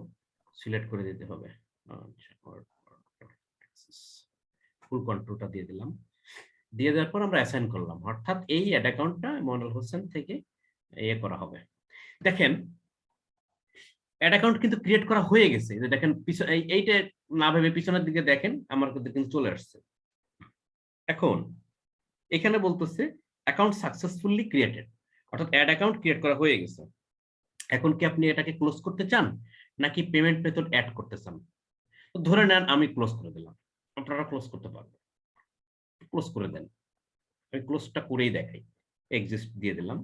সিলেক্ট করে দিতে হবে। ফুল কন্ট্রোলটা দিয়ে দিলাম। দিয়ে দেওয়ার পর আমরা অ্যাসাইন করলাম, অর্থাৎ এই অ্যাড অ্যাকাউন্টটা ময়নাল হোসেন থেকে ইয়ে করা হবে। দেখেন অ্যাড অ্যাকাউন্ট কিন্তু ক্রিয়েট করা হয়ে গেছে, যে দেখেন এইটা না ভেবে পিছনের দিকে দেখেন আমার কিন্তু চলে আসছে। এখন এখানে বলতেছে অ্যাকাউন্ট সাকসেসফুলি ক্রিয়েটেড, অর্থাৎ অ্যাড অ্যাকাউন্ট ক্রিয়েট করা হয়ে গেছে। এখন কি আপনি এটাকে ক্লোজ করতে চান নাকি পেমেন্ট মেথড অ্যাড করতে চান? ধরে নেন আমি ক্লোজ করে দিলাম, আপনারা ক্লোজ করতে পারবেন, ক্লোজ করে দেন। আমি ক্লোজটা করেই দেখাই, এক্সিস্ট দিয়ে দিলাম।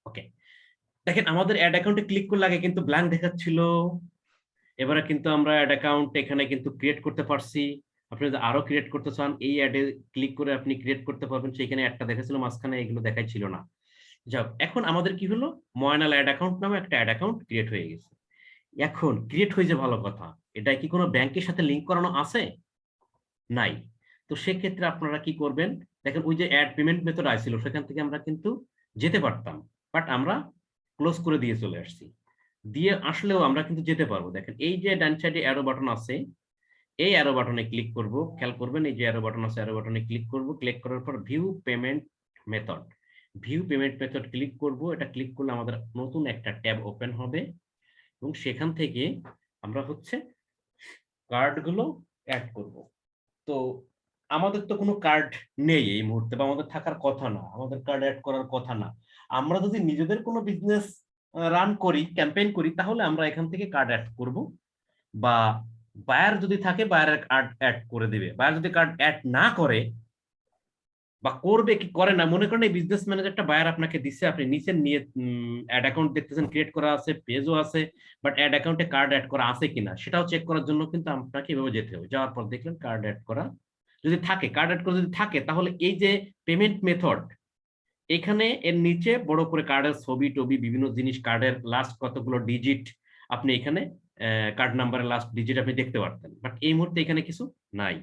ওকে দেখেন আমাদের অ্যাড অ্যাকাউন্টে ক্লিক করলে আগে কিন্তু ব্ল্যাঙ্ক দেখাচ্ছিল, এবারে কিন্তু আমরা অ্যাড অ্যাকাউন্ট এখানে কিন্তু ক্রিয়েট করতে পারছি। আপনি যদি আরো ক্রিয়েট করতে চান এই অ্যাডে ক্লিক করে আপনি ক্রিয়েট করতে পারবেন। সেখানে একটা দেখাচ্ছিল মাঝখানে, এগুলো দেখাইছিল না। যাক এখন আমাদের কি হলো, ময়নাল অ্যাড অ্যাকাউন্ট নামে একটা অ্যাড অ্যাকাউন্ট ক্রিয়েট হয়ে গেছে। এখন ক্রিয়েট হয়েছে ভালো কথা, এটা কি কোনো ব্যাংকের সাথে লিংক করানো আছে? নাই। তো সেক্ষেত্রে আপনারা কি করবেন, দেখেন ওই যে অ্যাড পেমেন্ট মেথড আসছিল সেখান থেকে আমরা কিন্তু যেতে পারতাম, বাট আমরা ক্লোজ করে দিয়ে চলে আসছি। দিয়ে আসলেও আমরা কিন্তু যেতে পারবো। দেখেন এই যে ডান সাইডে অ্যারো বাটন আছে, এই অ্যারো বাটনে ক্লিক করব, খেয়াল করবেন এই যে অ্যারো বাটন আছে, অ্যারো বাটনে ক্লিক করব। ক্লিক করার পর view payment method, view payment method click করব। এটা ক্লিক করলে আমাদের নতুন একটা ট্যাব ওপেন হবে এবং সেখান থেকে আমরা হচ্ছে কার্ডগুলো অ্যাড করব। তো আমাদের তো কোনো কার্ড নেই এই মুহূর্তে, বা আমাদের থাকার কথা না, আমাদের কার্ড অ্যাড করার কথা না। আমরা যদি নিজেদের কোনো বিজনেস রান করি, ক্যাম্পেইন করি, তাহলে আমরা এখান থেকে কার্ড অ্যাড করব, বা বায়ার যদি থাকে বায়ারের কার্ড অ্যাড করে দিবে। বায়ার যদি কার্ড অ্যাড না করে বা করবে কি করে না, মনে করেন এই বিজনেস ম্যানেজারটা বায়ার আপনাকে দিচ্ছে, আপনি নিচে নিয়ে অ্যাড অ্যাকাউন্ট দেখতেছেন ক্রিয়েট করা আছে, পেজও আছে, বাট অ্যাড অ্যাকাউন্টে কার্ড অ্যাড করা আছে কিনা সেটাও চেক করার জন্য কিন্তু আপনাকে এভাবে যেতে হবে। যাওয়ার পর দেখলেন কার্ড অ্যাড করা যদি থাকে, কার্ড অ্যাড করা যদি থাকে, তাহলে এই যে পেমেন্ট মেথড এখানে এর নিচে বড় করে কার্ডের ছবি টবি বিভিন্ন জিনিস, কার্ডের লাস্ট কতগুলো ডিজিট আপনি এখানে কার্ড নাম্বারের লাস্ট ডিজিট আপনি দেখতে পারতেন, বাট এই মুহূর্তে এখানে কিছু নাই।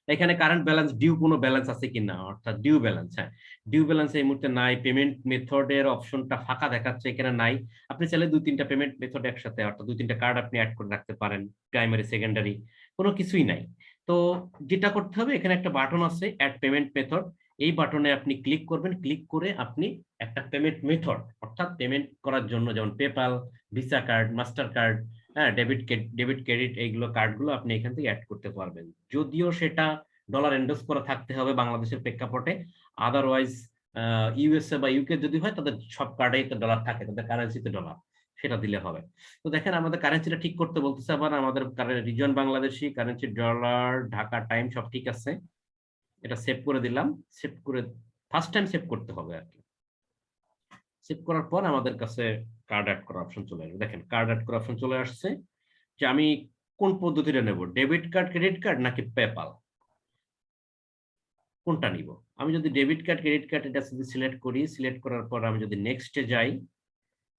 এখানে কারেন্ট ব্যালেন্স, ডিউ কোনো ব্যালেন্স আছে কিনা, অর্থাৎ ডিউ ব্যালেন্স, হ্যাঁ ডিউ ব্যালেন্স এই মুহূর্তে নাই। পেমেন্ট মেথডের অপশনটা ফাঁকা দেখাচ্ছে, এখানে নাই। আপনি চাইলে দুই তিনটা পেমেন্ট মেথড একসাথে, অর্থাৎ দুই তিনটা কার্ড আপনি অ্যাড করে রাখতে পারেন, প্রাইমারি সেকেন্ডারি, কোনো কিছুই নাই। তো যেটা করতে হবে, এখানে একটা বাটন আছে অ্যাড পেমেন্ট মেথড, এই বাটনে আপনি ক্লিক করবেন। ক্লিক করে আপনি একটা পেমেন্ট মেথড অর্থাৎ পেমেন্ট করার জন্য, যেমন PayPal, visa card, master card, হ্যাঁ ডেবিট ক্রেডিট, এইগুলো কার্ডগুলো আপনি এখান থেকে অ্যাড করতে পারবেন। যদিও সেটা ডলার এন্ডোর্স করা থাকতে হবে বাংলাদেশের প্রেক্ষাপটে, আদারওয়াইজ ইউএসএ বা ইউকে যদি হয় তাদের সব কার্ডেই তো ডলার থাকে, তাদের কারেন্সিতে ডলার, সেটা দিলে হবে। তো দেখেন আমাদের কারেন্সিটা ঠিক করতে বলতেছে, আবার আমাদের reason Bangladeshi, currency dollar, Dhaka time সব ঠিক আছে। এটা সেভ করে দিলাম। সেভ করে ফার্স্ট টাইম সেভ করতে হবে আর কি। সেভ করার পর আমাদের কাছে কার্ড অ্যাড করার অপশন চলে আসবে। দেখেন কার্ড অ্যাড করার অপশন চলে আসছে যে আমি কোন পদ্ধতিটা নেব, ডেবিট কার্ড, ক্রেডিট কার্ড নাকি পেপাল, কোনটা নিব। আমি যদি ডেবিট কার্ড, ক্রেডিট কার্ড এটা যদি সিলেক্ট করি, সিলেক্ট করার পর আমি যদি নেক্সটে যাই,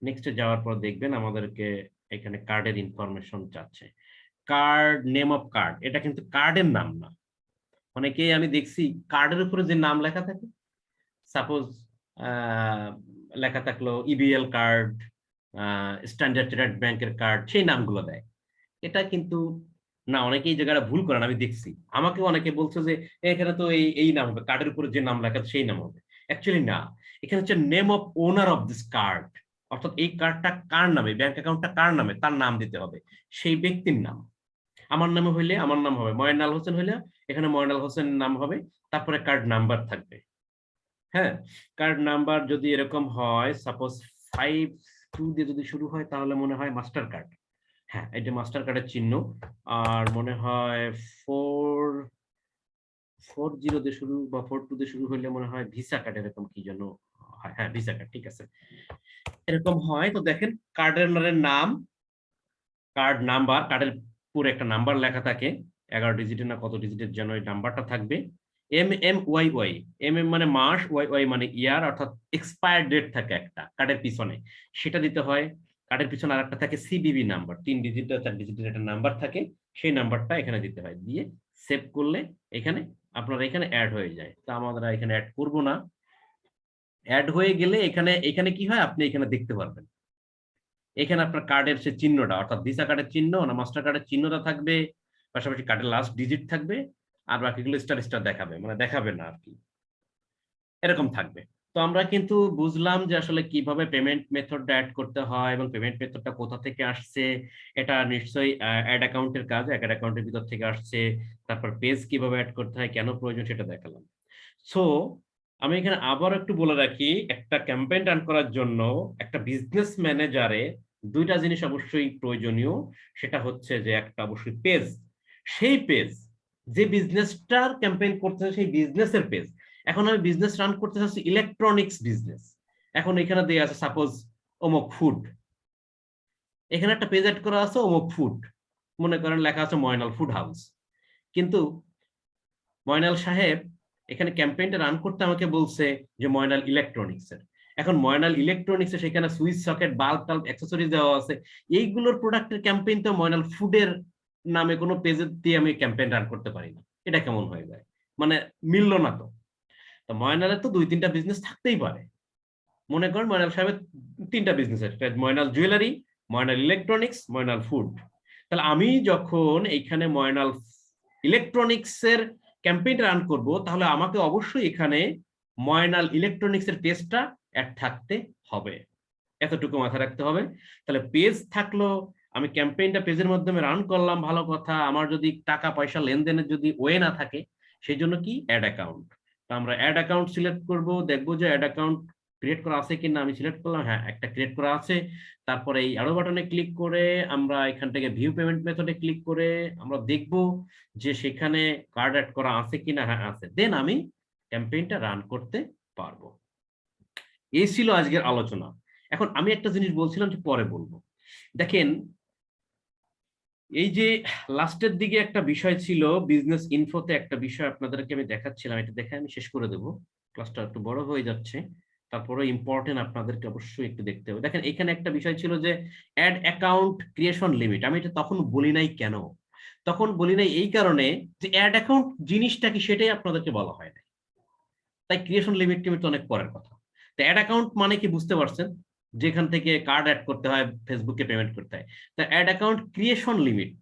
নেক্সটে যাওয়ার পর দেখবেন আমাদেরকে এখানে কার্ডের ইনফরমেশন চাচ্ছে। কার্ড, নেম অফ কার্ড, এটা কিন্তু কার্ডের নাম না। অনেকেই আমি দেখছি কার্ডের উপরে যে নাম লেখা থাকে, সাপোজ লেখা থাকলো ইবিএল কার্ড, স্ট্যান্ডার্ড চার্টার্ড ব্যাংকের কার্ড, সেই নামগুলো দেয়। এটা কিন্তু না, অনেকেই জায়গাটা ভুল করেন, আমি দেখছি। আমাকে অনেকে বলছে যে এখানে তো এই এই নাম হবে, কার্ডের উপরে যে নাম লেখা সেই নাম হবে। অ্যাকচুয়ালি না, এখানে হচ্ছে name of owner of this card, অর্থাৎ এই কার্ডটা কার নামে, ব্যাংক অ্যাকাউন্টটা কার নামে, তার নাম দিতে হবে, সেই ব্যক্তির নাম। আমার নামে হইলে আমার নাম হবে, ময়নাল হোসেন হইলে এখানে ময়নাল হোসেনের নাম হবে, তারপরে কার্ড নাম্বার থাকবে। হ্যাঁ, কার্ড নাম্বার যদি এরকম হয়, সাপোজ 52 দিয়ে যদি শুরু হয়, তাহলে মনে হয় মাস্টার কার্ড। হ্যাঁ, এটা মাস্টার কার্ডের চিহ্ন। আর মনে হয় 440 দিয়ে শুরু বা 42 দিয়ে শুরু হইলে মনে হয় ভিসা কার্ড, এরকম কি যেন হয়। হ্যাঁ, ভিসা কার্ড, ঠিক আছে। এরকম হয়। তো দেখেন কার্ডের নাম, কার্ড নাম্বার, কার্ডের পুরো একটা নাম্বার লেখা থাকে, 11 ডিজিটের না কত ডিজিটের যেন এই নাম্বারটা থাকবে। MMYY, মানে মাস, ওয়াই মানে ইয়ার, অর্থাৎ এক্সপায়ার ডেট থাকে একটা কার্ডের পিছনে, সেটা দিতে হয়। কার্ডের পিছনে আরেকটা থাকে CVV নাম্বার, 3 ডিজিটের 4 ডিজিটের একটা নাম্বার থাকে, সেই নাম্বারটা এখানে দিতে হয়। দিয়ে সেভ করলে এখানে আপনারা এখানে অ্যাড হয়ে যায়। তো আমরা এখানে অ্যাড করব না। অ্যাড হয়ে গেলে এখানে এখানে কি হয় আপনি এখানে দেখতে পারবেন। এখানে আপনার কার্ডের সে চিহ্নটা, অর্থাৎ ভিসা কার্ডের চিহ্ন না মাস্টার কার্ডের চিহ্নটা থাকবে, পাশাপাশি কার্ডের লাস্ট ডিজিট থাকবে, আর বাকিগুলো স্টার স্টার দেখাবে, মানে দেখাবে না আর কি, এরকম থাকবে। তো আমরা কিন্তু বুঝলাম যে আসলে কিভাবে পেমেন্ট মেথডটা অ্যাড করতে হয় এবং পেমেন্ট মেথডটা কোথা থেকে আসছে। এটা নিশ্চয়ই অ্যাড অ্যাকাউন্টের কাজ, অ্যাড অ্যাকাউন্টের ভিতর থেকে আসছে। তারপর পেজ কিভাবে অ্যাড করতে হয়, কেন প্রয়োজন, সেটা দেখালাম। সো আমি এখানে আবার একটু বলে রাখি, একটা ক্যাম্পেইন রান করার জন্য একটা বিজনেস ম্যানেজারে দুইটা জিনিস অবশ্যই প্রয়োজনীয়। সেটা হচ্ছে যে একটা অবশ্যই পেজ, সেই পেজ যে বিজনেসটার ক্যাম্পেইন করতে সেই বিজনেসের পেজ। এখন আমি বিজনেস রান করতে চাচ্ছি ইলেকট্রনিক্স বিজনেস, এখন এখানে দেয়া আছে সাপোজ অমুক ফুড, এখানে একটা পেজ অ্যাড করা আছে অমুক ফুড, মনে করেন লেখা আছে ময়নাল ফুড হাউস। কিন্তু ময়নাল সাহেব এখানে ক্যাম্পেইনটা রান করতে আমাকে বলছে যে ময়নাল ইলেকট্রনিক্স এর। এখন ময়নাল ইলেকট্রনিক্স এর সেখানে সুইচ সকেট বাল্ব টাল্ব অ্যাক্সেসরিজ দেওয়া আছে, এইগুলোর প্রোডাক্টের ক্যাম্পেইন তো ময়নাল ফুডের নামে কোনো পেজে দিয়ে আমি ক্যাম্পেইন রান করতে পারি না। এটা কেমন হয়ে যায়, মানে মিললো না তো। তো ময়নালের তো 2-3টা বিজনেস থাকতেই পারে। মনে করেন ময়নাল সাহেবের 3টা বিজনেস আছে, Moynal jewellery, Moynal electronics, Moynal food. তাহলে আমি যখন এইখানে ময়নাল ইলেকট্রনিক্স এর ক্যাম্পেইন রান করব, তাহলে আমাকে অবশ্যই এখানে ময়নাল ইলেকট্রনিক্স এর পেজটা অ্যাড থাকতে হবে, এতটুকু মাথায় রাখতে হবে। তাহলে পেজ থাকলো, আমি ক্যাম্পেইনটা পেজের মাধ্যমে রান করলাম, ভালো কথা। আমার যদি টাকা পয়সা লেনদেনের যদি ওয়ে না থাকে, সেই জন্য কি অ্যাড অ্যাকাউন্ট। তো আমরা অ্যাড অ্যাকাউন্ট সিলেক্ট করব, দেখবো যে অ্যাড অ্যাকাউন্ট ক্রিয়েট করা আছে কিনা। আমি সিলেক্ট করলাম, হ্যাঁ একটা ক্রিয়েট করা আছে। তারপরে এই অ্যারো বাটনে ক্লিক করে আমরা এখান থেকে ভিউ পেমেন্ট মেথডে ক্লিক করে আমরা দেখব যে সেখানে কার্ড অ্যাড করা আছে কিনা, হ্যাঁ আছে, দেন আমি ক্যাম্পেইনটা রান করতে পারবো। এই ছিল আজকের আলোচনা। এখন আমি একটা জিনিস বলছিলাম যে পরে বলবো। দেখেন এই যে লাস্টের দিকে একটা বিষয় ছিল, বিজনেস ইনফোতে একটা বিষয় আপনাদেরকে আমি দেখাচ্ছিলাম, এটা দেখে আমি শেষ করে দেবো, ক্লাসটা একটু বড় হয়ে যাচ্ছে। তারপরে ইম্পর্টেন্ট আপনাদেরকে অবশ্যই একটু দেখতে হবে। দেখেন এখানে একটা বিষয় ছিল যে অ্যাড অ্যাকাউন্ট ক্রিয়েশন লিমিট। আমি এটা তখন বলি নাই কেন, তখন বলি নাই এই কারণে যে অ্যাড অ্যাকাউন্ট জিনিসটা কি সেটাই আপনাদেরকে বলা হয় না, তাই ক্রিয়েশন লিমিট টিমিট অনেক পরের কথা। তো অ্যাড অ্যাকাউন্ট মানে কি বুঝতে পারছেন, যেখান থেকে কার্ড অ্যাড করতে হয়, ফেসবুকে পেমেন্ট করতে হয়। তা অ্যাড অ্যাকাউন্ট ক্রিয়েশন লিমিট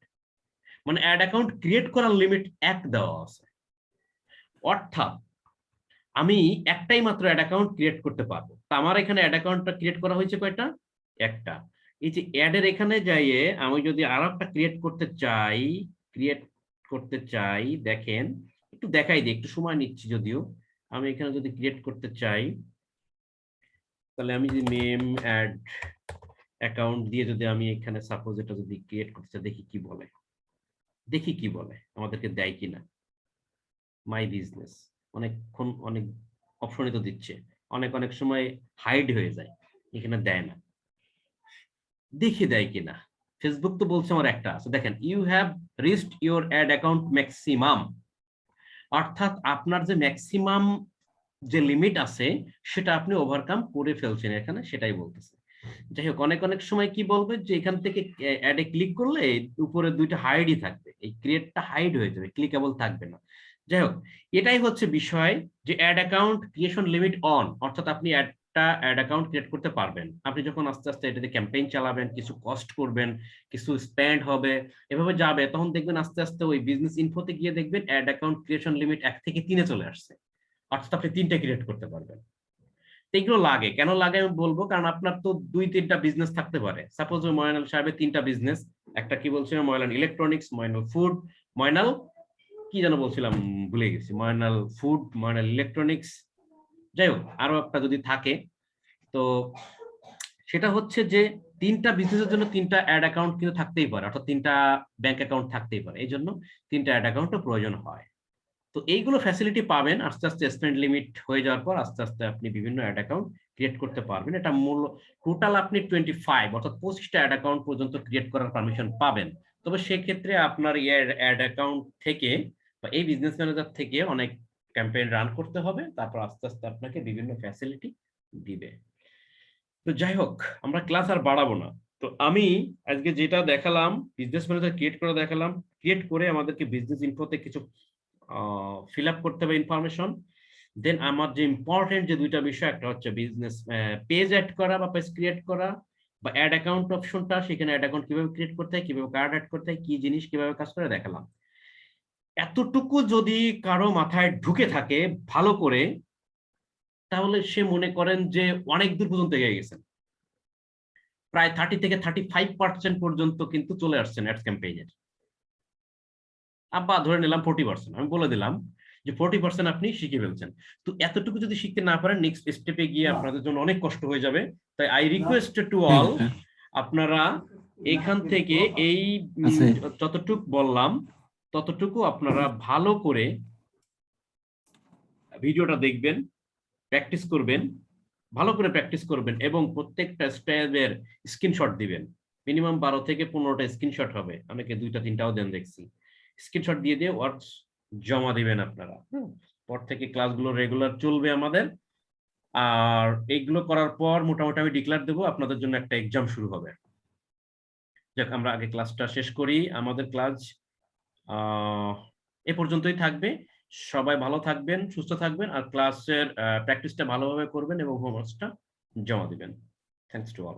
মানে অ্যাড অ্যাকাউন্ট ক্রিয়েট করার লিমিট 1 দেওয়া আছে। অর্থাৎ আমি একটাই মাত্র অ্যাড অ্যাকাউন্ট ক্রিয়েট করতে পারবো। তা আমার এখানে অ্যাড অ্যাকাউন্টটা ক্রিয়েট করা হয়েছে কয়টা, একটা। এই যে অ্যাডের এখানে যাইয়ে আমি যদি আরো একটা ক্রিয়েট করতে চাই, দেখেন একটু দেখাই দিই, একটু সময় নিচ্ছি যদিও। আমি এখানে যদি ক্রিয়েট করতে চাই, তাহলে আমি যদি নেম অ্যাড অ্যাকাউন্ট দিয়ে যদি আমি এখানে সাপোজ এটা যদি ক্রিয়েট করতে চাই, দেখি কি বলে, আমাদেরকে দেয় কিনা। মাই বিজনেস, অনেকক্ষণ অনেক অপশনই তো দিচ্ছে, অনেক সময় হাইড হয়ে যায়। এখানে দেয় না, দেখি দেয় কিনা। ফেসবুক তো বলছে আমার একটা আছে, দেখেন you have reached your ad account maximum, অর্থাৎ আপনার যে ম্যাক্সিমাম যে লিমিট আছে সেটা আপনি ওভারকাম করে ফেলছেন এখানে, সেটাই বলতেছে। যাই হোক, অনেক অনেক সময় কি বলবে যে এখান থেকে অ্যাডে ক্লিক করলে উপরে দুইটা হাইডই থাকবে, এই ক্রিয়েটটা হাইড হয়ে যাবে, ক্লিকেবল থাকবে না। যাই হোক, এটাই হচ্ছে বিষয় যে ad account creation limit on, অর্থাৎ আপনি অ্যাড অ্যাকাউন্ট ক্রিয়েট করতে পারবেন। আপনি যখন আস্তে আস্তে এটাতে ক্যাম্পেইন চালাবেন, কিছু কস্ট করবেন, কিছু স্পেন্ড হবে, এভাবে যাবে, তখন দেখবেন আস্তে আস্তে ওই বিজনেস ইনফোতে গিয়ে দেখবেন অ্যাড অ্যাকাউন্ট ক্রিয়েশন লিমিট 1 থেকে 3-এ চলে আসছে, অর্থাৎ আপনি 3টা ক্রিয়েট করতে পারবেন। এগুলো লাগে কেন লাগে আমি বলবো, কারণ আপনার তো 2-3টা বিজনেস থাকতে পারে। সাপোজ ময়নাল সাহেবের 3টা বিজনেস, একটা কি বলছিলাম, ময়নাল ইলেকট্রনিক্স, ময়নাল ফুড, ময়নাল কি যেন বলছিলাম ভুলে গেছি, ময়নাল ফুড, ময়নাল ইলেকট্রনিক্স, যাই হোক আরো একটা যদি থাকে, তো সেটা হচ্ছে যে 3টা বিজনেসের জন্য 3টা অ্যাড অ্যাকাউন্ট কিন্তু থাকতেই পারে, অর্থাৎ 3টা ব্যাংক অ্যাকাউন্ট থাকতেই পারে, এই জন্য 3টা অ্যাড অ্যাকাউন্টও প্রয়োজন হয়। তো এইগুলো ফ্যাসিলিটি পাবেন আস্তে আস্তে, স্পেন্ড লিমিট হয়ে যাওয়ার পর আস্তে আস্তে আপনি বিভিন্ন অ্যাড অ্যাকাউন্ট ক্রিয়েট করতে পারবেন। এটা মূল টোটাল আপনি 25 অর্থাৎ 25টা অ্যাড অ্যাকাউন্ট পর্যন্ত ক্রিয়েট করার পারমিশন পাবেন। তবে সেক্ষেত্রে আপনার এই অ্যাড অ্যাকাউন্ট থেকে বা এই বিজনেস ম্যানেজার থেকে অনেক ক্যাম্পেইন রান করতে হবে, তারপর আস্তে আস্তে আপনাকে বিভিন্ন ফ্যাসিলিটি দিবে। তো যাই হোক, আমরা ক্লাস আর বাড়াবো না। তো আমি আজকে যেটা দেখালাম, বিজনেস ম্যানেজার ক্রিয়েট করে দেখালাম, ক্রিয়েট করে আমাদেরকে বিজনেস ইনফোতে কিছু ফিল আপ করতে হবে ইনফরমেশন। দেন আমার যে ইম্পর্টেন্ট যে 2টা বিষয়, একটা হচ্ছে বিজনেস পেজ অ্যাড করা বা পেজ ক্রিয়েট করা, বা অ্যাড অ্যাকাউন্ট অপশনটা, সেখানে অ্যাড অ্যাকাউন্ট কিভাবে ক্রিয়েট করতে হয়, কিভাবে কার্ড অ্যাড করতে হয়, কি জিনিস কিভাবে কাজ করে দেখালাম। এতটুকু যদি কারো মাথায় ঢুকে থাকে ভালো করে, তাহলে সে মনে করেন যে অনেক দূর পর্যন্ত এগিয়ে গেছেন, প্রায় 30 থেকে 35% পর্যন্ত কিন্তু চলে আসছেন অ্যাডস ক্যাম্পেইনের। আব্বা ধরে নিলাম 40%, আমি বলে দিলাম যে 40% আপনি শিখে ফেলছেন। তো এতটুকু যদি শিখতে না পারেন, নেক্সট স্টেপে গিয়ে আপনাদের জন্য অনেক কষ্ট হয়ে যাবে। তাই আই রিকোয়েস্ট টু অল, আপনারা এখান থেকে এই যতটুকু বললাম ততটুকু আপনারা ভালো করে ভিডিওটা দেখবেন, প্র্যাকটিস করবেন, ভালো করে প্র্যাকটিস করবেন, এবং প্রত্যেকটা স্টেপের স্ক্রিনশট দিবেন। মিনিমাম 12 থেকে 15টা স্ক্রিনশট হবে, অনেকে 2টা 3টাও দেন দেখছি। স্ক্রিনশট দিয়ে দিয়ে ওয়ার্কস জমা দিবেন আপনারা। পর থেকে ক্লাসগুলো রেগুলার চলবে আমাদের, আর এইগুলো করার পর মোটামুটি আমি ডিক্লেয়ার দেবো আপনাদের জন্য একটা এক্সাম শুরু হবে। যাক, আমরা আগে ক্লাসটা শেষ করি। আমাদের ক্লাস এ পর্যন্তই থাকবে। সবাই ভালো থাকবেন, সুস্থ থাকবেন, আর ক্লাসের প্র্যাকটিসটা ভালোভাবে করবেন এবং হোমওয়ার্কসটা জমা দিবেন। Thanks to all.